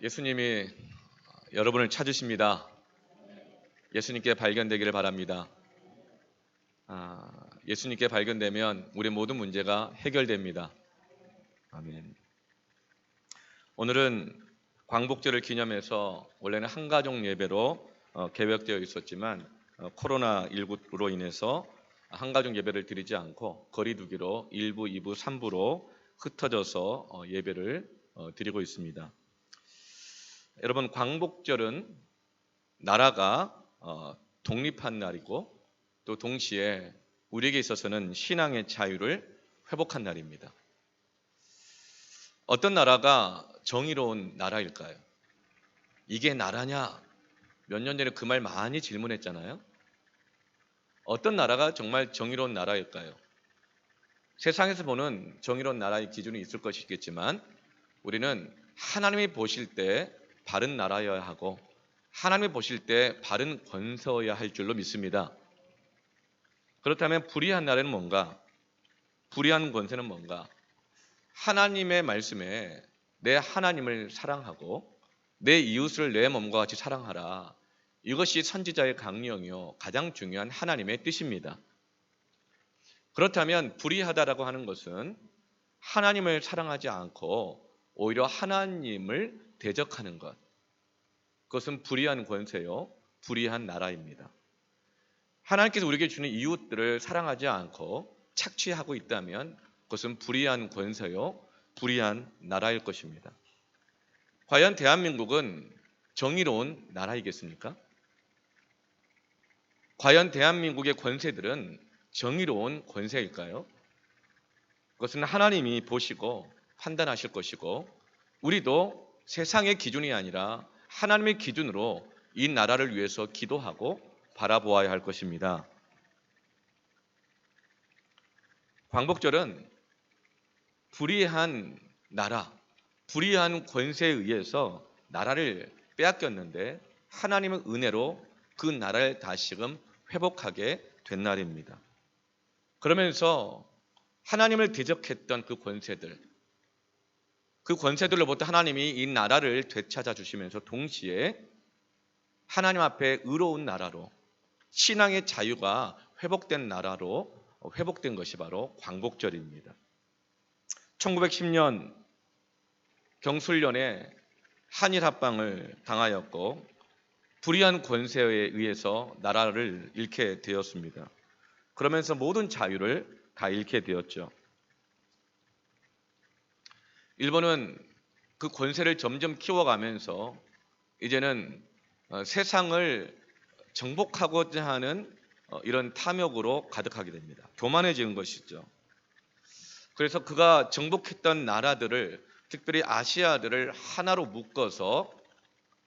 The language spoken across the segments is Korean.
예수님이 여러분을 찾으십니다. 예수님께 발견되기를 바랍니다. 예수님께 발견되면 우리 모든 문제가 해결됩니다. 아멘. 오늘은 광복절을 기념해서 원래는 한가족 예배로 계획되어 있었지만 코로나19로 인해서 한가족 예배를 드리지 않고 거리두기로 1부, 2부, 3부로 흩어져서 예배를 드리고 있습니다. 여러분, 광복절은 나라가 독립한 날이고 또 동시에 우리에게 있어서는 신앙의 자유를 회복한 날입니다. 어떤 나라가 정의로운 나라일까요? 이게 나라냐? 몇 년 전에 그 말 많이 질문했잖아요. 어떤 나라가 정말 정의로운 나라일까요? 세상에서 보는 정의로운 나라의 기준이 있을 것이겠지만 우리는 하나님이 보실 때 바른 나라여야 하고 하나님이 보실 때 바른 권세여야 할 줄로 믿습니다. 그렇다면 불의한 나라는 뭔가? 불의한 권세는 뭔가? 하나님의 말씀에 내 하나님을 사랑하고 내 이웃을 내 몸과 같이 사랑하라. 이것이 선지자의 강령이요 가장 중요한 하나님의 뜻입니다. 그렇다면 불의하다라고 하는 것은 하나님을 사랑하지 않고 오히려 하나님을 대적하는 것, 그것은 불의한 권세요 불의한 나라입니다. 하나님께서 우리에게 주는 이웃들을 사랑하지 않고 착취하고 있다면 그것은 불의한 권세요 불의한 나라일 것입니다. 과연 대한민국은 정의로운 나라이겠습니까? 과연 대한민국의 권세들은 정의로운 권세일까요? 그것은 하나님이 보시고 판단하실 것이고 우리도 세상의 기준이 아니라 하나님의 기준으로 이 나라를 위해서 기도하고 바라보아야 할 것입니다. 광복절은 불의한 나라, 불의한 권세에 의해서 나라를 빼앗겼는데 하나님의 은혜로 그 나라를 다시금 회복하게 된 날입니다. 그러면서 하나님을 대적했던 그 권세들로부터 하나님이 이 나라를 되찾아 주시면서 동시에 하나님 앞에 의로운 나라로 신앙의 자유가 회복된 나라로 회복된 것이 바로 광복절입니다. 1910년 경술련에 한일 합방을 당하였고 불의한 권세에 의해서 나라를 잃게 되었습니다. 그러면서 모든 자유를 다 잃게 되었죠. 일본은 그 권세를 점점 키워가면서 이제는 세상을 정복하고자 하는 이런 탐욕으로 가득하게 됩니다. 교만해지는 것이죠. 그래서 그가 정복했던 나라들을 특별히 아시아들을 하나로 묶어서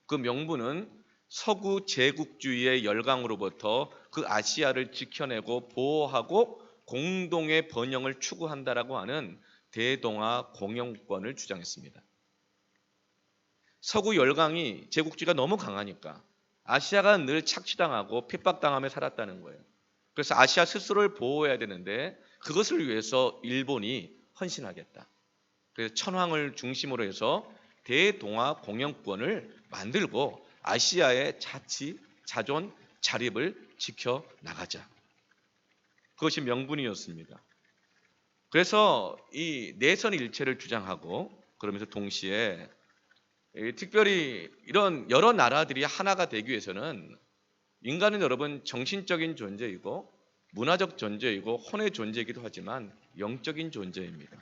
그 명분은 서구 제국주의의 열강으로부터 그 아시아를 지켜내고 보호하고 공동의 번영을 추구한다라고 하는 대동아 공영권을 주장했습니다. 서구 열강이 제국주의가 너무 강하니까 아시아가 늘 착취당하고 핍박당하며 살았다는 거예요. 그래서 아시아 스스로를 보호해야 되는데 그것을 위해서 일본이 헌신하겠다. 그래서 천황을 중심으로 해서 대동아 공영권을 만들고 아시아의 자치, 자존, 자립을 지켜나가자. 그것이 명분이었습니다. 그래서 이 내선 일체를 주장하고 그러면서 동시에 특별히 이런 여러 나라들이 하나가 되기 위해서는 인간은 여러분 정신적인 존재이고 문화적 존재이고 혼의 존재이기도 하지만 영적인 존재입니다.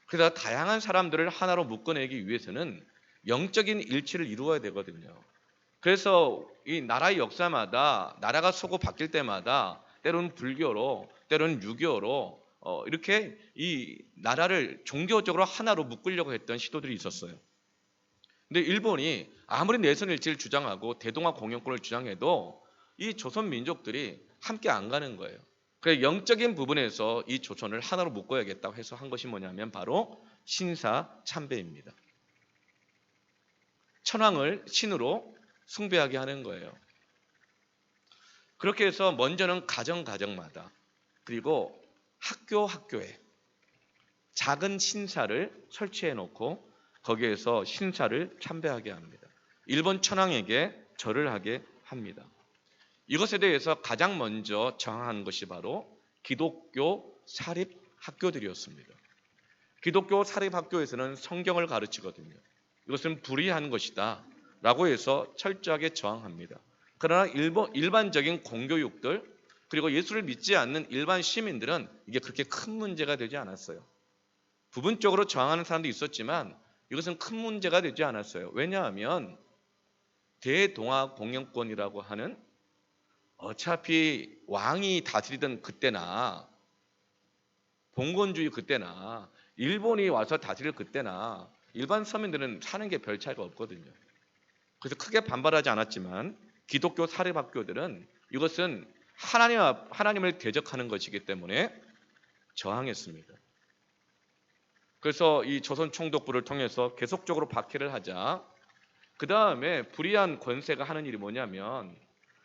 그래서 다양한 사람들을 하나로 묶어내기 위해서는 영적인 일치를 이루어야 되거든요. 그래서 이 나라의 역사마다 나라가 서고 바뀔 때마다 때로는 불교로 때로는 유교로 이렇게 이 나라를 종교적으로 하나로 묶으려고 했던 시도들이 있었어요. 근데 일본이 아무리 내선일치를 주장하고 대동아 공영권을 주장해도 이 조선 민족들이 함께 안 가는 거예요. 그래서 영적인 부분에서 이 조선을 하나로 묶어야겠다고 해서 한 것이 뭐냐면 바로 신사 참배입니다. 천황을 신으로 숭배하게 하는 거예요. 그렇게 해서 먼저는 가정마다 그리고 학교에 작은 신사를 설치해 놓고 거기에서 신사를 참배하게 합니다. 일본 천황에게 절을 하게 합니다. 이것에 대해서 가장 먼저 저항한 것이 바로 기독교 사립 학교들이었습니다. 기독교 사립 학교에서는 성경을 가르치거든요. 이것은 불의한 것이다 라고 해서 철저하게 저항합니다. 그러나 일반적인 공교육들 그리고 예수를 믿지 않는 일반 시민들은 이게 그렇게 큰 문제가 되지 않았어요. 부분적으로 저항하는 사람도 있었지만 이것은 큰 문제가 되지 않았어요. 왜냐하면 대동아 공영권이라고 하는 어차피 왕이 다스리던 그때나 봉건주의 그때나 일본이 와서 다스릴 그때나 일반 서민들은 사는 게 별 차이가 없거든요. 그래서 크게 반발하지 않았지만 기독교 사립학교들은 이것은 하나님을 대적하는 것이기 때문에 저항했습니다. 그래서 이 조선 총독부를 통해서 계속적으로 박해를 하자 그 다음에 불의한 권세가 하는 일이 뭐냐면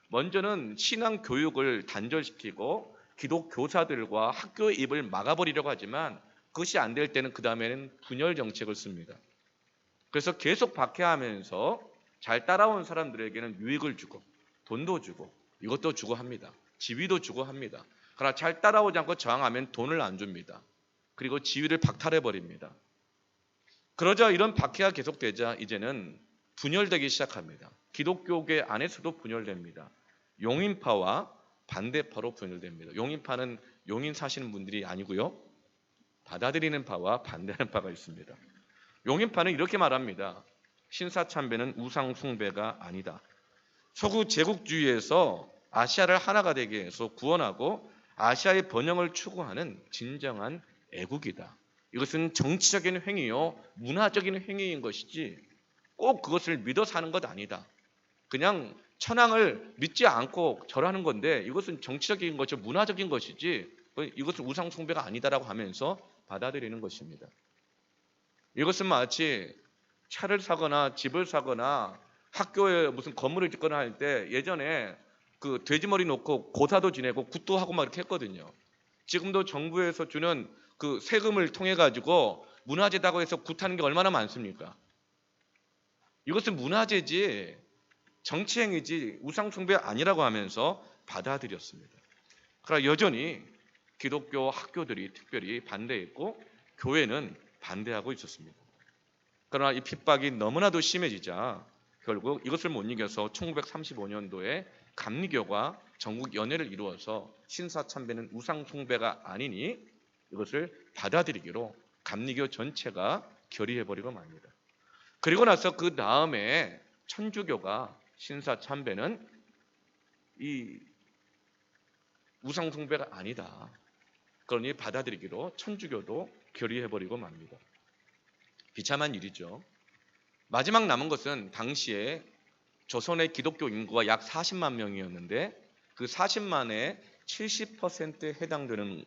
먼저는 신앙 교육을 단절시키고 기독 교사들과 학교의 입을 막아버리려고 하지만 그것이 안 될 때는 그 다음에는 분열 정책을 씁니다. 그래서 계속 박해하면서 잘 따라온 사람들에게는 유익을 주고 돈도 주고 이것도 주고 합니다. 지위도 주고 합니다. 그러나 잘 따라오지 않고 저항하면 돈을 안 줍니다. 그리고 지위를 박탈해버립니다. 그러자 이런 박해가 계속되자 이제는 분열되기 시작합니다. 기독교계 안에서도 분열됩니다. 용인파와 반대파로 분열됩니다. 용인파는 용인 사시는 분들이 아니고요. 받아들이는 파와 반대하는 파가 있습니다. 용인파는 이렇게 말합니다. 신사참배는 우상 숭배가 아니다. 서구 제국주의에서 아시아를 하나가 되게 해서 구원하고 아시아의 번영을 추구하는 진정한 애국이다. 이것은 정치적인 행위요, 문화적인 행위인 것이지 꼭 그것을 믿어 사는 것 아니다. 그냥 천황을 믿지 않고 절하는 건데 이것은 정치적인 것이죠, 문화적인 것이지 이것은 우상 숭배가 아니다라고 하면서 받아들이는 것입니다. 이것은 마치 차를 사거나 집을 사거나 학교에 무슨 건물을 짓거나 할 때 예전에 그 돼지머리 놓고 고사도 지내고 굿도 하고 막 이렇게 했거든요. 지금도 정부에서 주는 그 세금을 통해 가지고 문화재다고 해서 굿하는 게 얼마나 많습니까? 이것은 문화재지 정치행위지 우상 숭배 아니라고 하면서 받아들였습니다. 그러나 여전히 기독교 학교들이 특별히 반대했고 교회는 반대하고 있었습니다. 그러나 이 핍박이 너무나도 심해지자 결국 이것을 못 이겨서 1935년도에 감리교가 전국 연회를 이루어서 신사참배는 우상 숭배가 아니니 이것을 받아들이기로 감리교 전체가 결의해버리고 맙니다. 그리고 나서 그 다음에 천주교가 신사참배는 이 우상 숭배가 아니다. 그러니 받아들이기로 천주교도 결의해버리고 맙니다. 비참한 일이죠. 마지막 남은 것은 당시에 조선의 기독교 인구가 약 40만 명이었는데 그 40만의 70%에 해당되는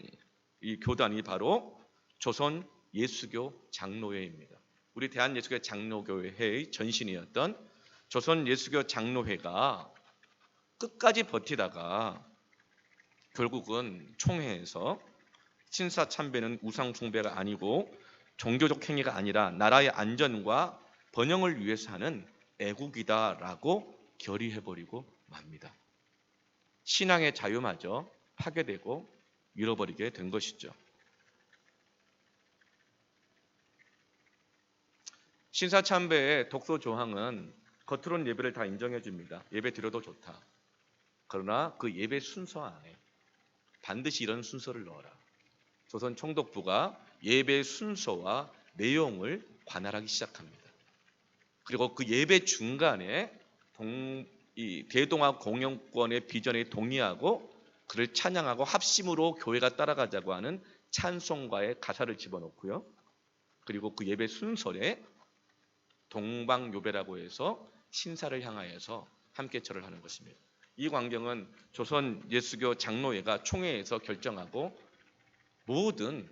이 교단이 바로 조선 예수교 장로회입니다. 우리 대한예수교 장로교회의 전신이었던 조선 예수교 장로회가 끝까지 버티다가 결국은 총회에서 신사참배는 우상 숭배가 아니고 종교적 행위가 아니라 나라의 안전과 번영을 위해서 하는 애국이다라고 결의해버리고 맙니다. 신앙의 자유마저 파괴되고 잃어버리게 된 것이죠. 신사참배의 독소 조항은 겉으로는 예배를 다 인정해 줍니다. 예배 드려도 좋다. 그러나 그 예배 순서 안에 반드시 이런 순서를 넣어라. 조선 총독부가 예배 순서와 내용을 관할하기 시작합니다. 그리고 그 예배 중간에 이 대동아 공영권의 비전에 동의하고 그를 찬양하고 합심으로 교회가 따라가자고 하는 찬송가의 가사를 집어넣고요. 그리고 그 예배 순서에 동방요배라고 해서 신사를 향하여서 함께 절을 하는 것입니다. 이 광경은 조선 예수교 장로회가 총회에서 결정하고 모든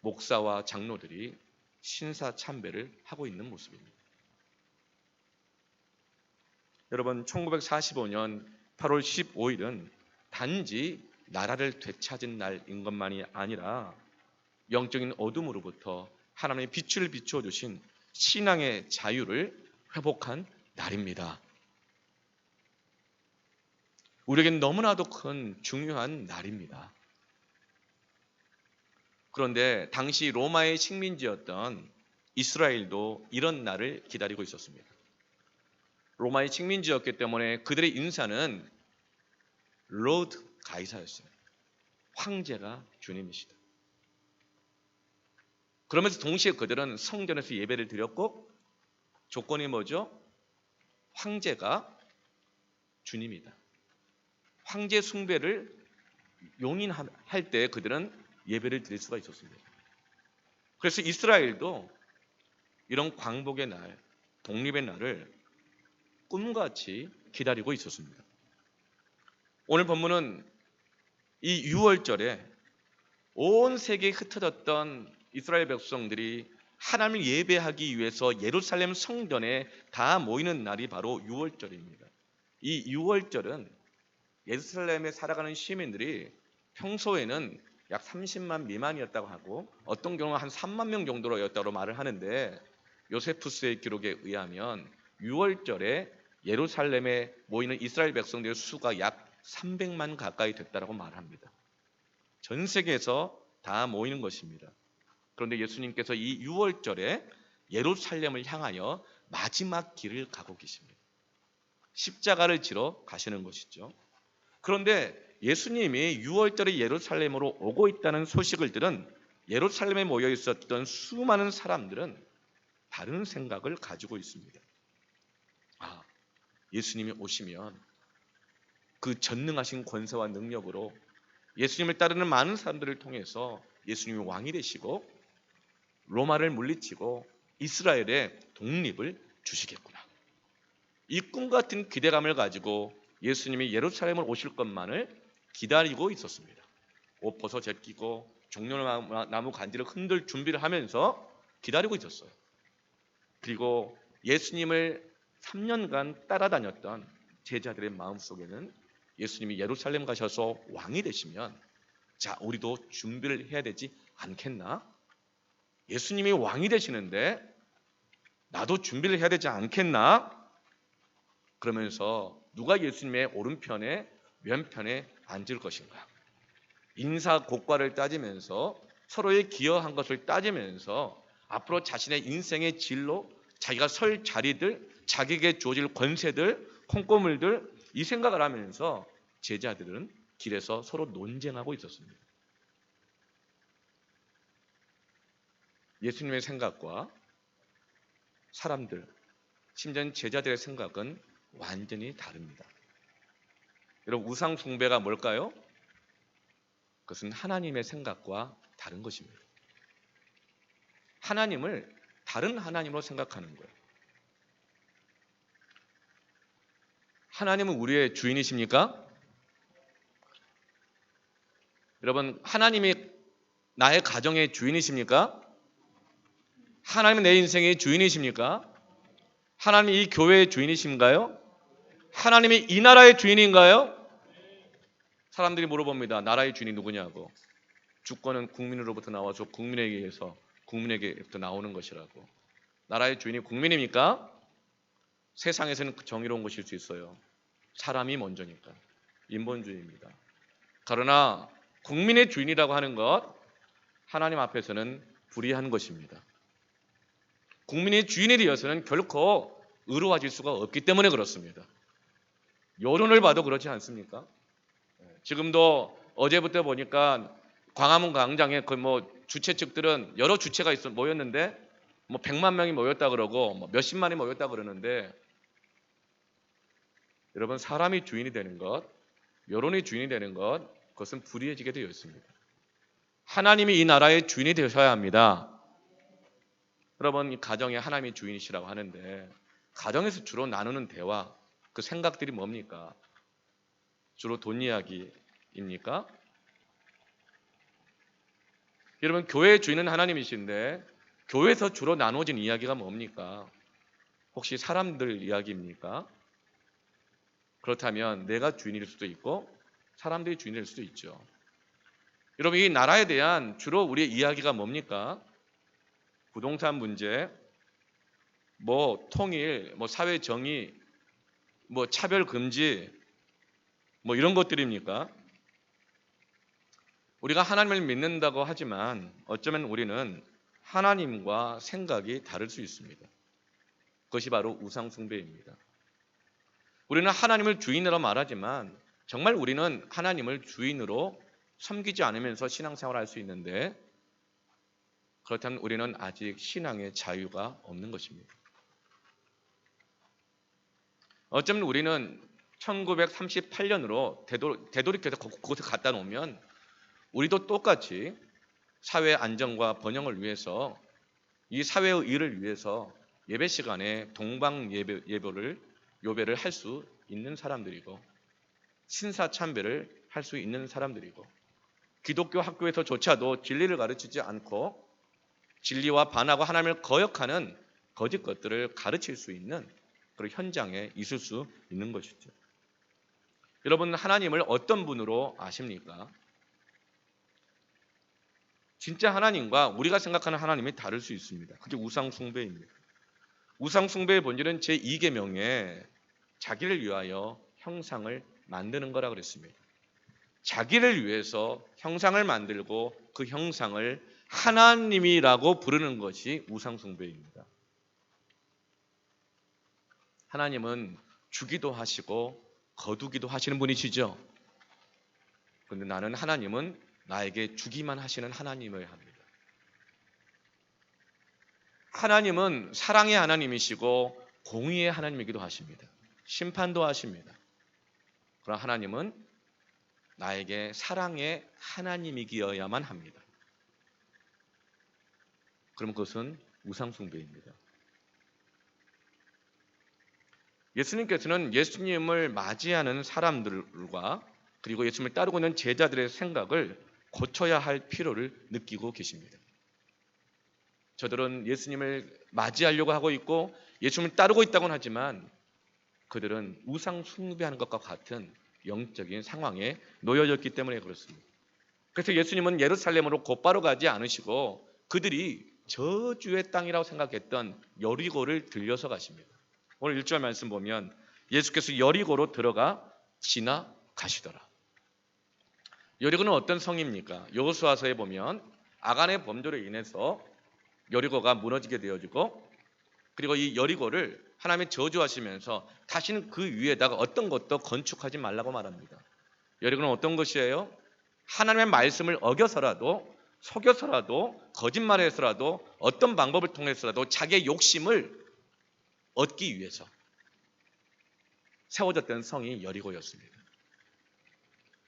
목사와 장로들이 신사 참배를 하고 있는 모습입니다. 여러분 1945년 8월 15일은 단지 나라를 되찾은 날인 것만이 아니라 영적인 어둠으로부터 하나님의 빛을 비추어 주신 신앙의 자유를 회복한 날입니다. 우리에겐 너무나도 큰 중요한 날입니다. 그런데 당시 로마의 식민지였던 이스라엘도 이런 날을 기다리고 있었습니다. 로마의 식민지였기 때문에 그들의 인사는 로드 가이사였어요. 황제가 주님이시다. 그러면서 동시에 그들은 성전에서 예배를 드렸고 조건이 뭐죠? 황제가 주님이다. 황제 숭배를 용인할 때 그들은 예배를 드릴 수가 있었습니다. 그래서 이스라엘도 이런 광복의 날, 독립의 날을 꿈같이 기다리고 있었습니다. 오늘 본문은 이 6월절에 온 세계에 흩어졌던 이스라엘 백성들이 하나님을 예배하기 위해서 예루살렘 성전에 다 모이는 날이 바로 6월절입니다. 이 6월절은 예루살렘에 살아가는 시민들이 평소에는 약 30만 미만이었다고 하고 어떤 경우는 한 3만 명 정도였다고 말을 하는데 요세푸스의 기록에 의하면 6월절에 예루살렘에 모이는 이스라엘 백성들의 수가 약 300만 가까이 됐다고 말합니다. 전 세계에서 다 모이는 것입니다. 그런데 예수님께서 이 6월절에 예루살렘을 향하여 마지막 길을 가고 계십니다. 십자가를 지러 가시는 것이죠. 그런데 예수님이 6월절에 예루살렘으로 오고 있다는 소식을 들은 예루살렘에 모여 있었던 수많은 사람들은 다른 생각을 가지고 있습니다. 예수님이 오시면 그 전능하신 권세와 능력으로 예수님을 따르는 많은 사람들을 통해서 예수님이 왕이 되시고 로마를 물리치고 이스라엘의 독립을 주시겠구나. 이 꿈같은 기대감을 가지고 예수님이 예루살렘을 오실 것만을 기다리고 있었습니다. 옷 벗어 제끼고 종려나무 간지를 흔들 준비를 하면서 기다리고 있었어요. 그리고 예수님을 3년간 따라다녔던 제자들의 마음속에는 예수님이 예루살렘 가셔서 왕이 되시면 자, 우리도 준비를 해야 되지 않겠나? 예수님이 왕이 되시는데 나도 준비를 해야 되지 않겠나? 그러면서 누가 예수님의 오른편에 왼편에 앉을 것인가? 인사고과를 따지면서 서로의 기여한 것을 따지면서 앞으로 자신의 인생의 진로, 자기가 설 자리들, 자기에게 주어질 권세들, 콩고물들 이 생각을 하면서 제자들은 길에서 서로 논쟁하고 있었습니다. 예수님의 생각과 사람들, 심지어 제자들의 생각은 완전히 다릅니다. 여러분, 우상 숭배가 뭘까요? 그것은 하나님의 생각과 다른 것입니다. 하나님을 다른 하나님으로 생각하는 거예요. 하나님은 우리의 주인이십니까? 여러분, 하나님이 나의 가정의 주인이십니까? 하나님은 내 인생의 주인이십니까? 하나님이 이 교회의 주인이신가요? 하나님이 이 나라의 주인인가요? 사람들이 물어봅니다. 나라의 주인이 누구냐고. 주권은 국민으로부터 나와서 국민에게 의해서 국민에게부터 나오는 것이라고. 나라의 주인이 국민입니까? 세상에서는 정의로운 것일 수 있어요. 사람이 먼저니까. 인본주의입니다. 그러나 국민의 주인이라고 하는 것 하나님 앞에서는 불의한 것입니다. 국민의 주인에 되어서는 결코 의로워질 수가 없기 때문에 그렇습니다. 여론을 봐도 그렇지 않습니까? 지금도 어제부터 보니까 광화문 광장에 그 주최 측들은 여러 주체가 모였는데 100만 명이 모였다 그러고 몇십만이 모였다 그러는데 여러분, 사람이 주인이 되는 것, 여론이 주인이 되는 것, 그것은 불의해지게 되어 있습니다. 하나님이 이 나라의 주인이 되셔야 합니다. 여러분, 이 가정에 하나님이 주인이시라고 하는데 가정에서 주로 나누는 대화, 그 생각들이 뭡니까? 주로 돈 이야기입니까? 여러분, 교회의 주인은 하나님이신데 교회에서 주로 나누어진 이야기가 뭡니까? 혹시 사람들 이야기입니까? 그렇다면 내가 주인일 수도 있고 사람들이 주인일 수도 있죠. 여러분, 이 나라에 대한 주로 우리의 이야기가 뭡니까? 부동산 문제, 뭐 통일, 뭐 사회 정의, 뭐 차별 금지, 뭐 이런 것들입니까? 우리가 하나님을 믿는다고 하지만 어쩌면 우리는 하나님과 생각이 다를 수 있습니다. 그것이 바로 우상 숭배입니다. 우리는 하나님을 주인으로 말하지만 정말 우리는 하나님을 주인으로 섬기지 않으면서 신앙생활을 할 수 있는데, 그렇다면 우리는 아직 신앙의 자유가 없는 것입니다. 어쩌면 우리는 1938년으로 되돌이켜서 그곳에 갖다 놓으면 우리도 똑같이 사회 안정과 번영을 위해서, 이 사회의 일을 위해서 예배 시간에 동방 요배를 할 수 있는 사람들이고, 신사 참배를 할 수 있는 사람들이고, 기독교 학교에서조차도 진리를 가르치지 않고 진리와 반하고 하나님을 거역하는 거짓 것들을 가르칠 수 있는 그런 현장에 있을 수 있는 것이죠. 여러분, 하나님을 어떤 분으로 아십니까? 진짜 하나님과 우리가 생각하는 하나님이 다를 수 있습니다. 그게 우상 숭배입니다. 우상 숭배의 본질은 제2계명에 자기를 위하여 형상을 만드는 거라 그랬습니다. 자기를 위해서 형상을 만들고 그 형상을 하나님이라고 부르는 것이 우상 숭배입니다. 하나님은 주기도 하시고 거두기도 하시는 분이시죠. 그런데 나는 하나님은 나에게 주기만 하시는 하나님을 합니다. 하나님은 사랑의 하나님이시고 공의의 하나님이기도 하십니다. 심판도 하십니다. 그러나 하나님은 나에게 사랑의 하나님이기여야만 합니다. 그럼 그것은 우상 숭배입니다. 예수님께서는 예수님을 맞이하는 사람들과 그리고 예수님을 따르고 있는 제자들의 생각을 고쳐야 할 필요를 느끼고 계십니다. 저들은 예수님을 맞이하려고 하고 있고 예수님을 따르고 있다고는 하지만 그들은 우상 숭배하는 것과 같은 영적인 상황에 놓여졌기 때문에 그렇습니다. 그래서 예수님은 예루살렘으로 곧바로 가지 않으시고 그들이 저주의 땅이라고 생각했던 여리고를 들려서 가십니다. 오늘 1절 말씀 보면 예수께서 여리고로 들어가 지나가시더라. 여리고는 어떤 성입니까? 여호수아서에 보면 아간의 범죄로 인해서 여리고가 무너지게 되어지고, 그리고 이 여리고를 하나님이 저주하시면서 다시는 그 위에다가 어떤 것도 건축하지 말라고 말합니다. 여리고는 어떤 것이에요? 하나님의 말씀을 어겨서라도, 속여서라도, 거짓말해서라도, 어떤 방법을 통해서라도 자기의 욕심을 얻기 위해서 세워졌던 성이 여리고였습니다.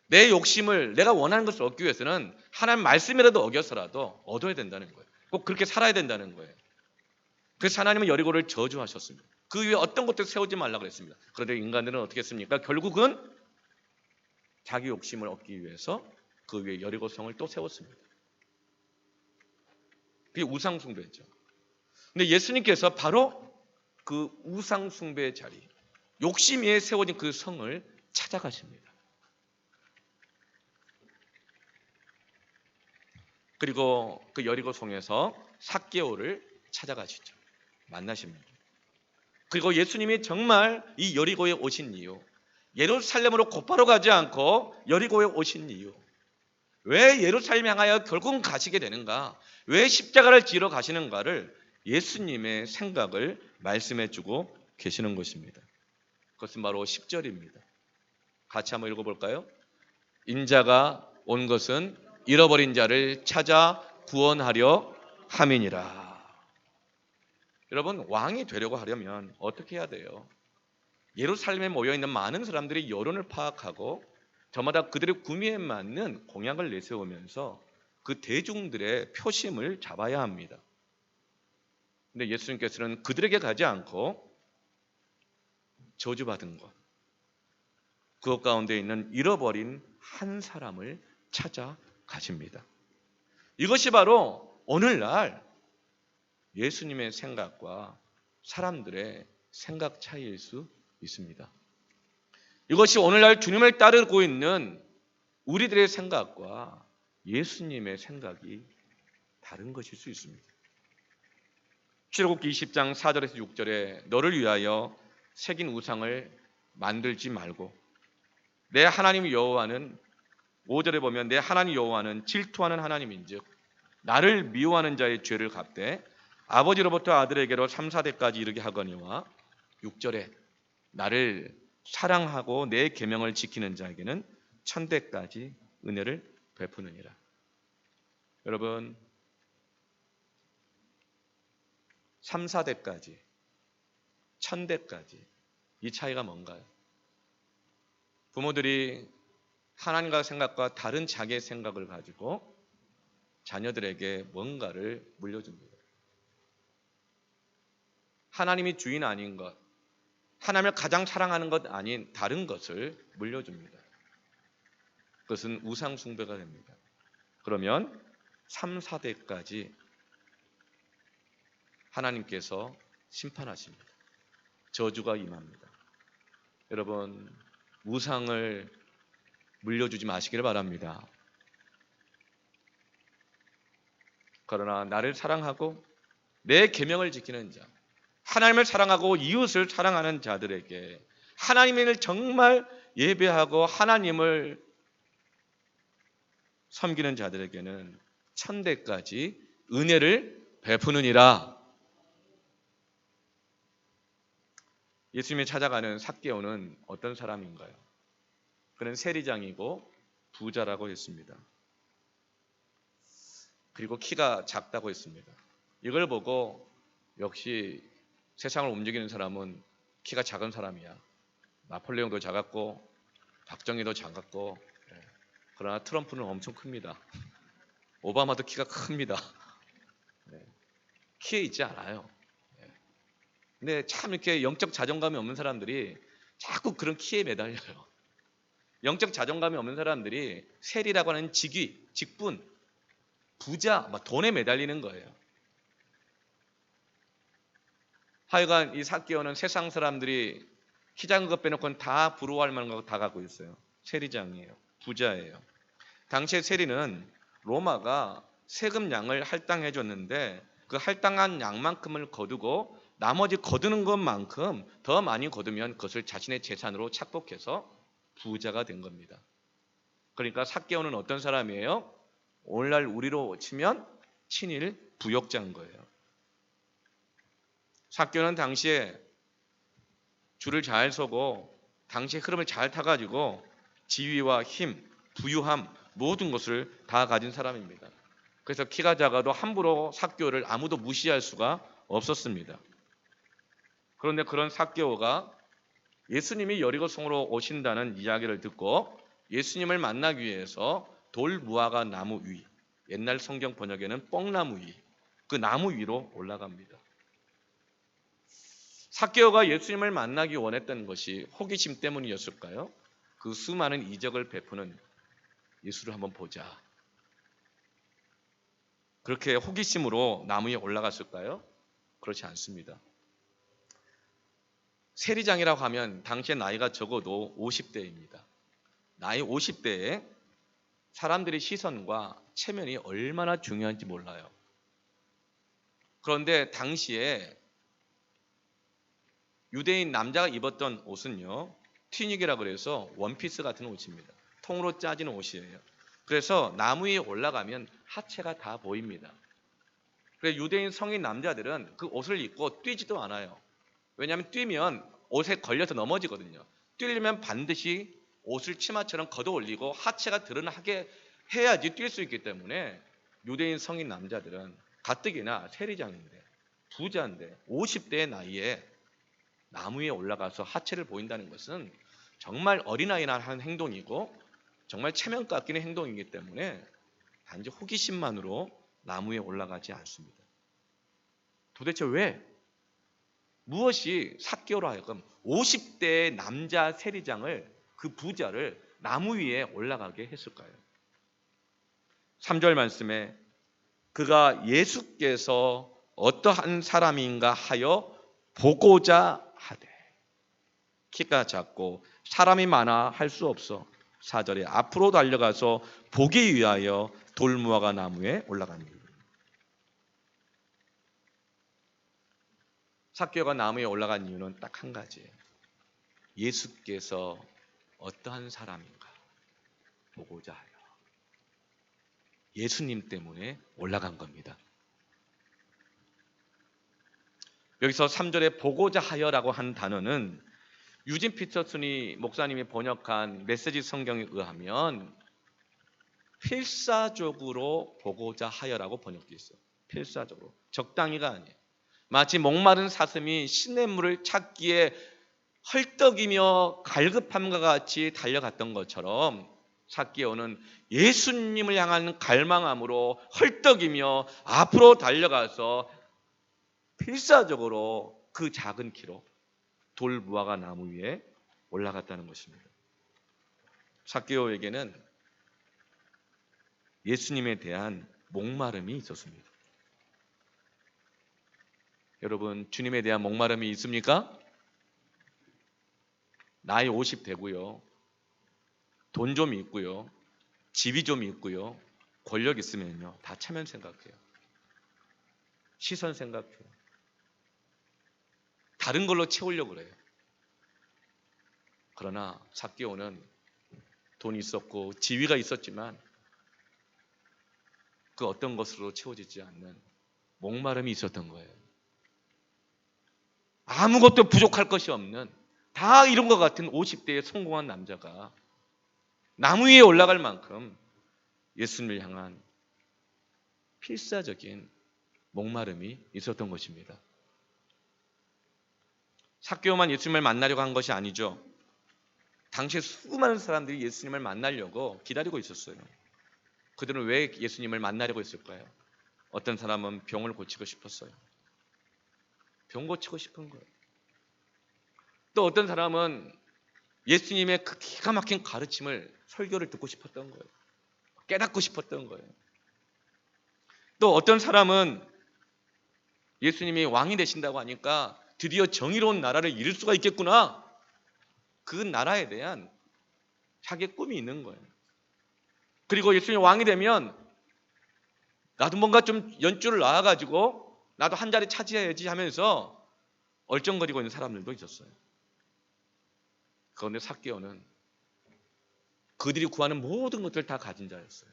내 욕심을, 내가 원하는 것을 얻기 위해서는 하나님 말씀이라도 어겨서라도 얻어야 된다는 거예요. 꼭 그렇게 살아야 된다는 거예요. 그래서 하나님은 여리고를 저주하셨습니다. 그 위에 어떤 것도 세우지 말라고 그랬습니다. 그런데 인간들은 어떻게 했습니까? 결국은 자기 욕심을 얻기 위해서 그 위에 여리고 성을 또 세웠습니다. 그게 우상 숭배죠. 근데 예수님께서 바로 그 우상 숭배의 자리, 욕심 위에 세워진 그 성을 찾아가십니다. 그리고 그 여리고 성에서 삭개오를 찾아가시죠. 만나십니다. 그리고 예수님이 정말 이 여리고에 오신 이유, 예루살렘으로 곧바로 가지 않고 여리고에 오신 이유, 왜 예루살렘 향하여 결국은 가시게 되는가, 왜 십자가를 지러 가시는가를 예수님의 생각을 말씀해 주고 계시는 것입니다. 그것은 바로 10절입니다. 같이 한번 읽어볼까요? 인자가 온 것은 잃어버린 자를 찾아 구원하려 함이니라. 여러분, 왕이 되려고 하려면 어떻게 해야 돼요? 예루살렘에 모여있는 많은 사람들이 여론을 파악하고 저마다 그들의 구미에 맞는 공약을 내세우면서 그 대중들의 표심을 잡아야 합니다. 근데 예수님께서는 그들에게 가지 않고 저주받은 것, 그것 가운데 있는 잃어버린 한 사람을 찾아가십니다. 이것이 바로 오늘날 예수님의 생각과 사람들의 생각 차이일 수 있습니다. 이것이 오늘날 주님을 따르고 있는 우리들의 생각과 예수님의 생각이 다른 것일 수 있습니다. 출애굽기 20장 4절에서 6절에 너를 위하여 새긴 우상을 만들지 말고 내 하나님 여호와는 5절에 보면 내 하나님 여호와는 질투하는 하나님인즉 나를 미워하는 자의 죄를 갚되 아버지로부터 아들에게로 3, 4대까지 이르게 하거니와 6절에 나를 사랑하고 내 계명을 지키는 자에게는 1000대까지 은혜를 베푸느니라. 여러분 3, 4대까지 1000대까지 이 차이가 뭔가요? 부모들이 하나님과 생각과 다른 자기의 생각을 가지고 자녀들에게 뭔가를 물려줍니다. 하나님이 주인 아닌 것, 하나님을 가장 사랑하는 것 아닌 다른 것을 물려줍니다. 그것은 우상 숭배가 됩니다. 그러면 3, 4대까지 하나님께서 심판하십니다. 저주가 임합니다. 여러분 우상을 물려주지 마시기를 바랍니다. 그러나 나를 사랑하고 내 계명을 지키는 자, 하나님을 사랑하고 이웃을 사랑하는 자들에게 하나님을 정말 예배하고 하나님을 섬기는 자들에게는 1000대까지 은혜를 베푸느니라. 예수님이 찾아가는 삭개오는 어떤 사람인가요? 그는 세리장이고 부자라고 했습니다. 그리고 키가 작다고 했습니다. 이걸 보고 역시 세상을 움직이는 사람은 키가 작은 사람이야. 나폴레옹도 작았고 박정희도 작았고 그러나 트럼프는 엄청 큽니다. 오바마도 키가 큽니다. 키에 있지 않아요. 근데 참 이렇게 영적 자존감이 없는 사람들이 자꾸 그런 키에 매달려요. 영적 자존감이 없는 사람들이 세리라고 하는 직위, 직분, 부자, 막 돈에 매달리는 거예요. 하여간 이 삭개오는 세상 사람들이 키 작은 것 빼놓고는 다 부러워할 만한 거 다 갖고 있어요. 세리장이에요. 부자예요. 당시에 세리는 로마가 세금량을 할당해 줬는데 그 할당한 양만큼을 거두고 나머지 거두는 것만큼 더 많이 거두면 그것을 자신의 재산으로 착복해서 부자가 된 겁니다. 그러니까 삭개오는 어떤 사람이에요? 오늘날 우리로 치면 친일 부역자인 거예요. 삭개오는 당시에 줄을 잘 서고 당시의 흐름을 잘 타가지고 지위와 힘, 부유함 모든 것을 다 가진 사람입니다. 그래서 키가 작아도 함부로 삭개오를 아무도 무시할 수가 없었습니다. 그런데 그런 삭개오가 예수님이 여리고성으로 오신다는 이야기를 듣고 예수님을 만나기 위해서 돌무화과 나무 위, 옛날 성경 번역에는 뽕나무 위, 그 나무 위로 올라갑니다. 삭개오가 예수님을 만나기 원했던 것이 호기심 때문이었을까요? 그 수많은 이적을 베푸는 예수를 한번 보자. 그렇게 호기심으로 나무 위에 올라갔을까요? 그렇지 않습니다. 세리장이라고 하면 당시에 나이가 적어도 50대입니다. 나이 50대에 사람들의 시선과 체면이 얼마나 중요한지 몰라요. 그런데 당시에 유대인 남자가 입었던 옷은요, 튀닉이라 그래서 원피스 같은 옷입니다. 통으로 짜지는 옷이에요. 그래서 나무 위에 올라가면 하체가 다 보입니다. 그래서 유대인 성인 남자들은 그 옷을 입고 뛰지도 않아요. 왜냐하면 뛰면 옷에 걸려서 넘어지거든요. 뛰려면 반드시 옷을 치마처럼 걷어 올리고 하체가 드러나게 해야지 뛸 수 있기 때문에 유대인 성인 남자들은 가뜩이나 세리장인데 부자인데 50대의 나이에 나무 위에 올라가서 하체를 보인다는 것은 정말 어린아이나 하는 행동이고 정말 체면 깎이는 행동이기 때문에 단지 호기심만으로 나무 위에 올라가지 않습니다. 도대체 왜? 무엇이 삭개오로 하여금 50대의 남자 세리장을 그 부자를 나무 위에 올라가게 했을까요? 3절 말씀에 그가 예수께서 어떠한 사람인가 하여 보고자 하되 키가 작고 사람이 많아 할 수 없어 4절에 앞으로 달려가서 보기 위하여 돌무화과 나무에 올라갑니다. 삭개오가 나무 위에 올라간 이유는 딱 한 가지예요. 예수께서 어떠한 사람인가 보고자 하여. 예수님 때문에 올라간 겁니다. 여기서 3절에 보고자 하여라고 한 단어는 유진 피터슨이 목사님이 번역한 메시지 성경에 의하면 필사적으로 보고자 하여라고 번역되어 있어요. 필사적으로. 적당히가 아니에요. 마치 목마른 사슴이 시냇물을 찾기에 헐떡이며 갈급함과 같이 달려갔던 것처럼 삭개오는 예수님을 향한 갈망함으로 헐떡이며 앞으로 달려가서 필사적으로 그 작은 키로 돌무화과 나무 위에 올라갔다는 것입니다. 삭개오에게는 예수님에 대한 목마름이 있었습니다. 여러분, 주님에 대한 목마름이 있습니까? 나이 50 되고요. 돈 좀 있고요. 집이 좀 있고요. 권력 있으면요. 다 체면 생각해요. 시선 생각해요. 다른 걸로 채우려고 그래요. 그러나 삭개오는 돈이 있었고 지위가 있었지만 그 어떤 것으로 채워지지 않는 목마름이 있었던 거예요. 아무것도 부족할 것이 없는 다 이런 것 같은 50대의 성공한 남자가 나무 위에 올라갈 만큼 예수님을 향한 필사적인 목마름이 있었던 것입니다. 삭개오만 예수님을 만나려고 한 것이 아니죠. 당시에 수많은 사람들이 예수님을 만나려고 기다리고 있었어요. 그들은 왜 예수님을 만나려고 했을까요? 어떤 사람은 병을 고치고 싶었어요. 병 고치고 싶은 거예요. 또 어떤 사람은 예수님의 그 기가 막힌 가르침을, 설교를 듣고 싶었던 거예요. 깨닫고 싶었던 거예요. 또 어떤 사람은 예수님이 왕이 되신다고 하니까 드디어 정의로운 나라를 이룰 수가 있겠구나. 그 나라에 대한 자기의 꿈이 있는 거예요. 그리고 예수님이 왕이 되면 나도 뭔가 좀 연줄을 놔가지고 나도 한 자리 차지해야지 하면서 얼쩡거리고 있는 사람들도 있었어요. 그런데 삭개오는 그들이 구하는 모든 것들을 다 가진 자였어요.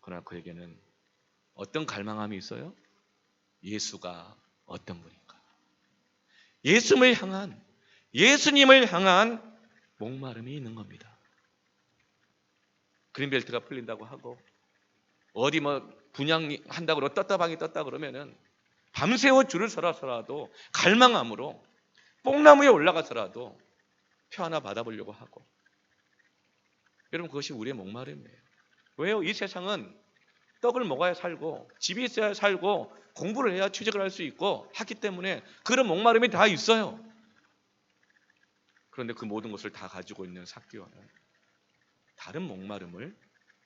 그러나 그에게는 어떤 갈망함이 있어요? 예수가 어떤 분인가? 예수님을 향한 목마름이 있는 겁니다. 그린벨트가 풀린다고 하고 어디 뭐 분양한다고 떴다방이 떴다 그러면은 밤새워 줄을 서라서라도 갈망함으로 뽕나무에 올라가서라도 표 하나 받아보려고 하고. 여러분, 그것이 우리의 목마름이에요. 왜요? 이 세상은 떡을 먹어야 살고 집이 있어야 살고 공부를 해야 취직을 할 수 있고 하기 때문에 그런 목마름이 다 있어요. 그런데 그 모든 것을 다 가지고 있는 삭개오는 다른 목마름을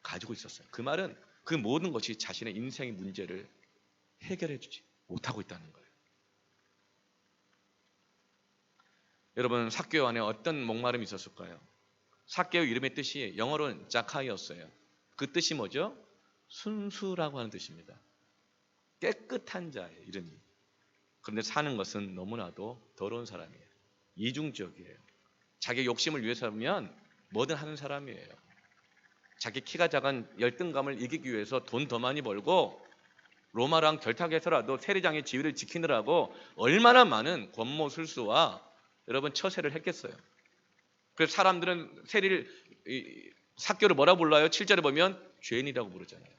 가지고 있었어요. 그 말은 그 모든 것이 자신의 인생의 문제를 해결해 주지 못하고 있다는 거예요. 여러분, 삭개오 안에 어떤 목마름이 있었을까요? 삭개오 이름의 뜻이 영어로는 자카이였어요. 그 뜻이 뭐죠? 순수라고 하는 뜻입니다. 깨끗한 자의 이름이. 그런데 사는 것은 너무나도 더러운 사람이에요. 이중적이에요. 자기 욕심을 위해서면 뭐든 하는 사람이에요. 자기 키가 작은 열등감을 이기기 위해서 돈 더 많이 벌고 로마랑 결탁해서라도 세리장의 지위를 지키느라고 얼마나 많은 권모술수와 여러분 처세를 했겠어요. 그래서 사람들은 삭개오를 뭐라 불러요? 7절에 보면 죄인이라고 부르잖아요.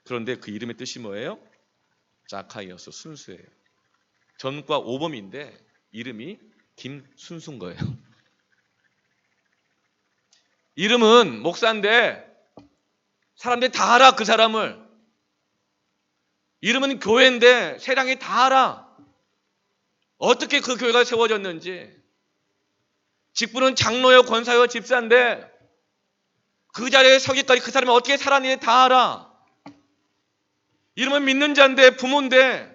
그런데 그 이름의 뜻이 뭐예요? 자카이어서 순수예요. 전과 오범인데 이름이 김순수인 거예요. 이름은 목사인데 사람들이 다 알아. 그 사람을. 이름은 교회인데 세상이 다 알아. 어떻게 그 교회가 세워졌는지. 직분은 장로요 권사요 집사인데 그 자리에 서기까지 그 사람이 어떻게 살았는지 다 알아. 이름은 믿는 자인데 부모인데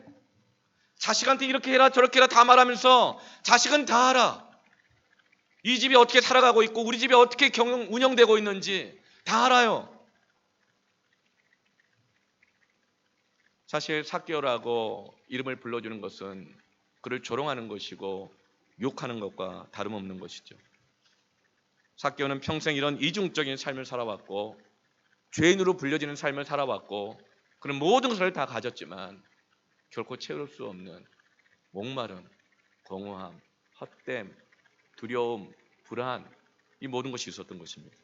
자식한테 이렇게 해라 저렇게 해라 다 말하면서 자식은 다 알아. 이 집이 어떻게 살아가고 있고 우리 집이 어떻게 운영되고 있는지 다 알아요. 사실 삭개오라고 이름을 불러주는 것은 그를 조롱하는 것이고 욕하는 것과 다름없는 것이죠. 삭개오는 평생 이런 이중적인 삶을 살아왔고 죄인으로 불려지는 삶을 살아왔고 그런 모든 것을 다 가졌지만 결코 채울 수 없는 목마름, 공허함, 헛됨, 두려움, 불안, 이 모든 것이 있었던 것입니다.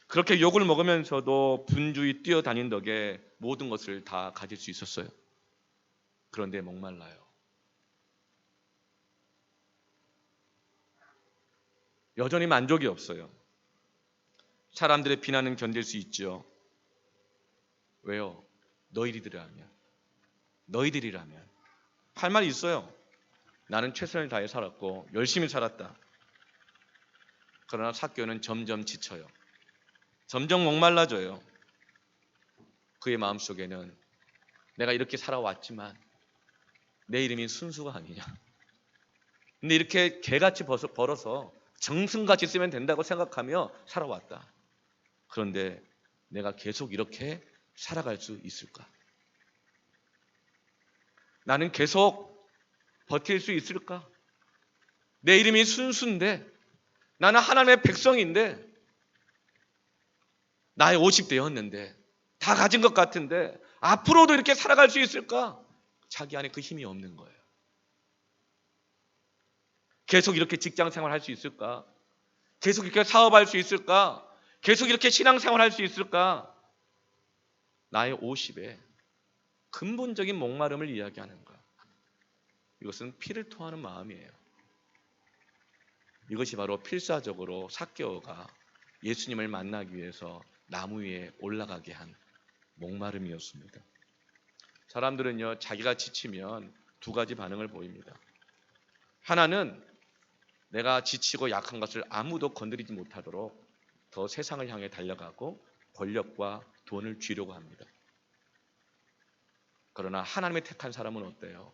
그렇게 욕을 먹으면서도 분주히 뛰어다닌 덕에 모든 것을 다 가질 수 있었어요. 그런데 목말라요. 여전히 만족이 없어요. 사람들의 비난은 견딜 수 있죠. 왜요? 너희들이라면 할 말이 있어요. 나는 최선을 다해 살았고 열심히 살았다. 그러나 삭개오는 점점 지쳐요. 점점 목말라져요. 그의 마음속에는 내가 이렇게 살아왔지만 내 이름이 순수가 아니냐. 근데 이렇게 개같이 벌어서 정승같이 쓰면 된다고 생각하며 살아왔다. 그런데 내가 계속 이렇게 살아갈 수 있을까? 나는 계속 버틸 수 있을까? 내 이름이 순수인데 나는 하나님의 백성인데 나의 50대였는데 다 가진 것 같은데 앞으로도 이렇게 살아갈 수 있을까? 자기 안에 그 힘이 없는 거예요. 계속 이렇게 직장 생활할 수 있을까? 계속 이렇게 사업할 수 있을까? 계속 이렇게 신앙생활할 수 있을까? 나의 50에 근본적인 목마름을 이야기하는 거야. 이것은 피를 토하는 마음이에요. 이것이 바로 필사적으로 삭개오가 예수님을 만나기 위해서 나무 위에 올라가게 한 목마름이었습니다. 사람들은요, 자기가 지치면 두 가지 반응을 보입니다. 하나는 내가 지치고 약한 것을 아무도 건드리지 못하도록 더 세상을 향해 달려가고 권력과 돈을 쥐려고 합니다. 그러나 하나님의 택한 사람은 어때요?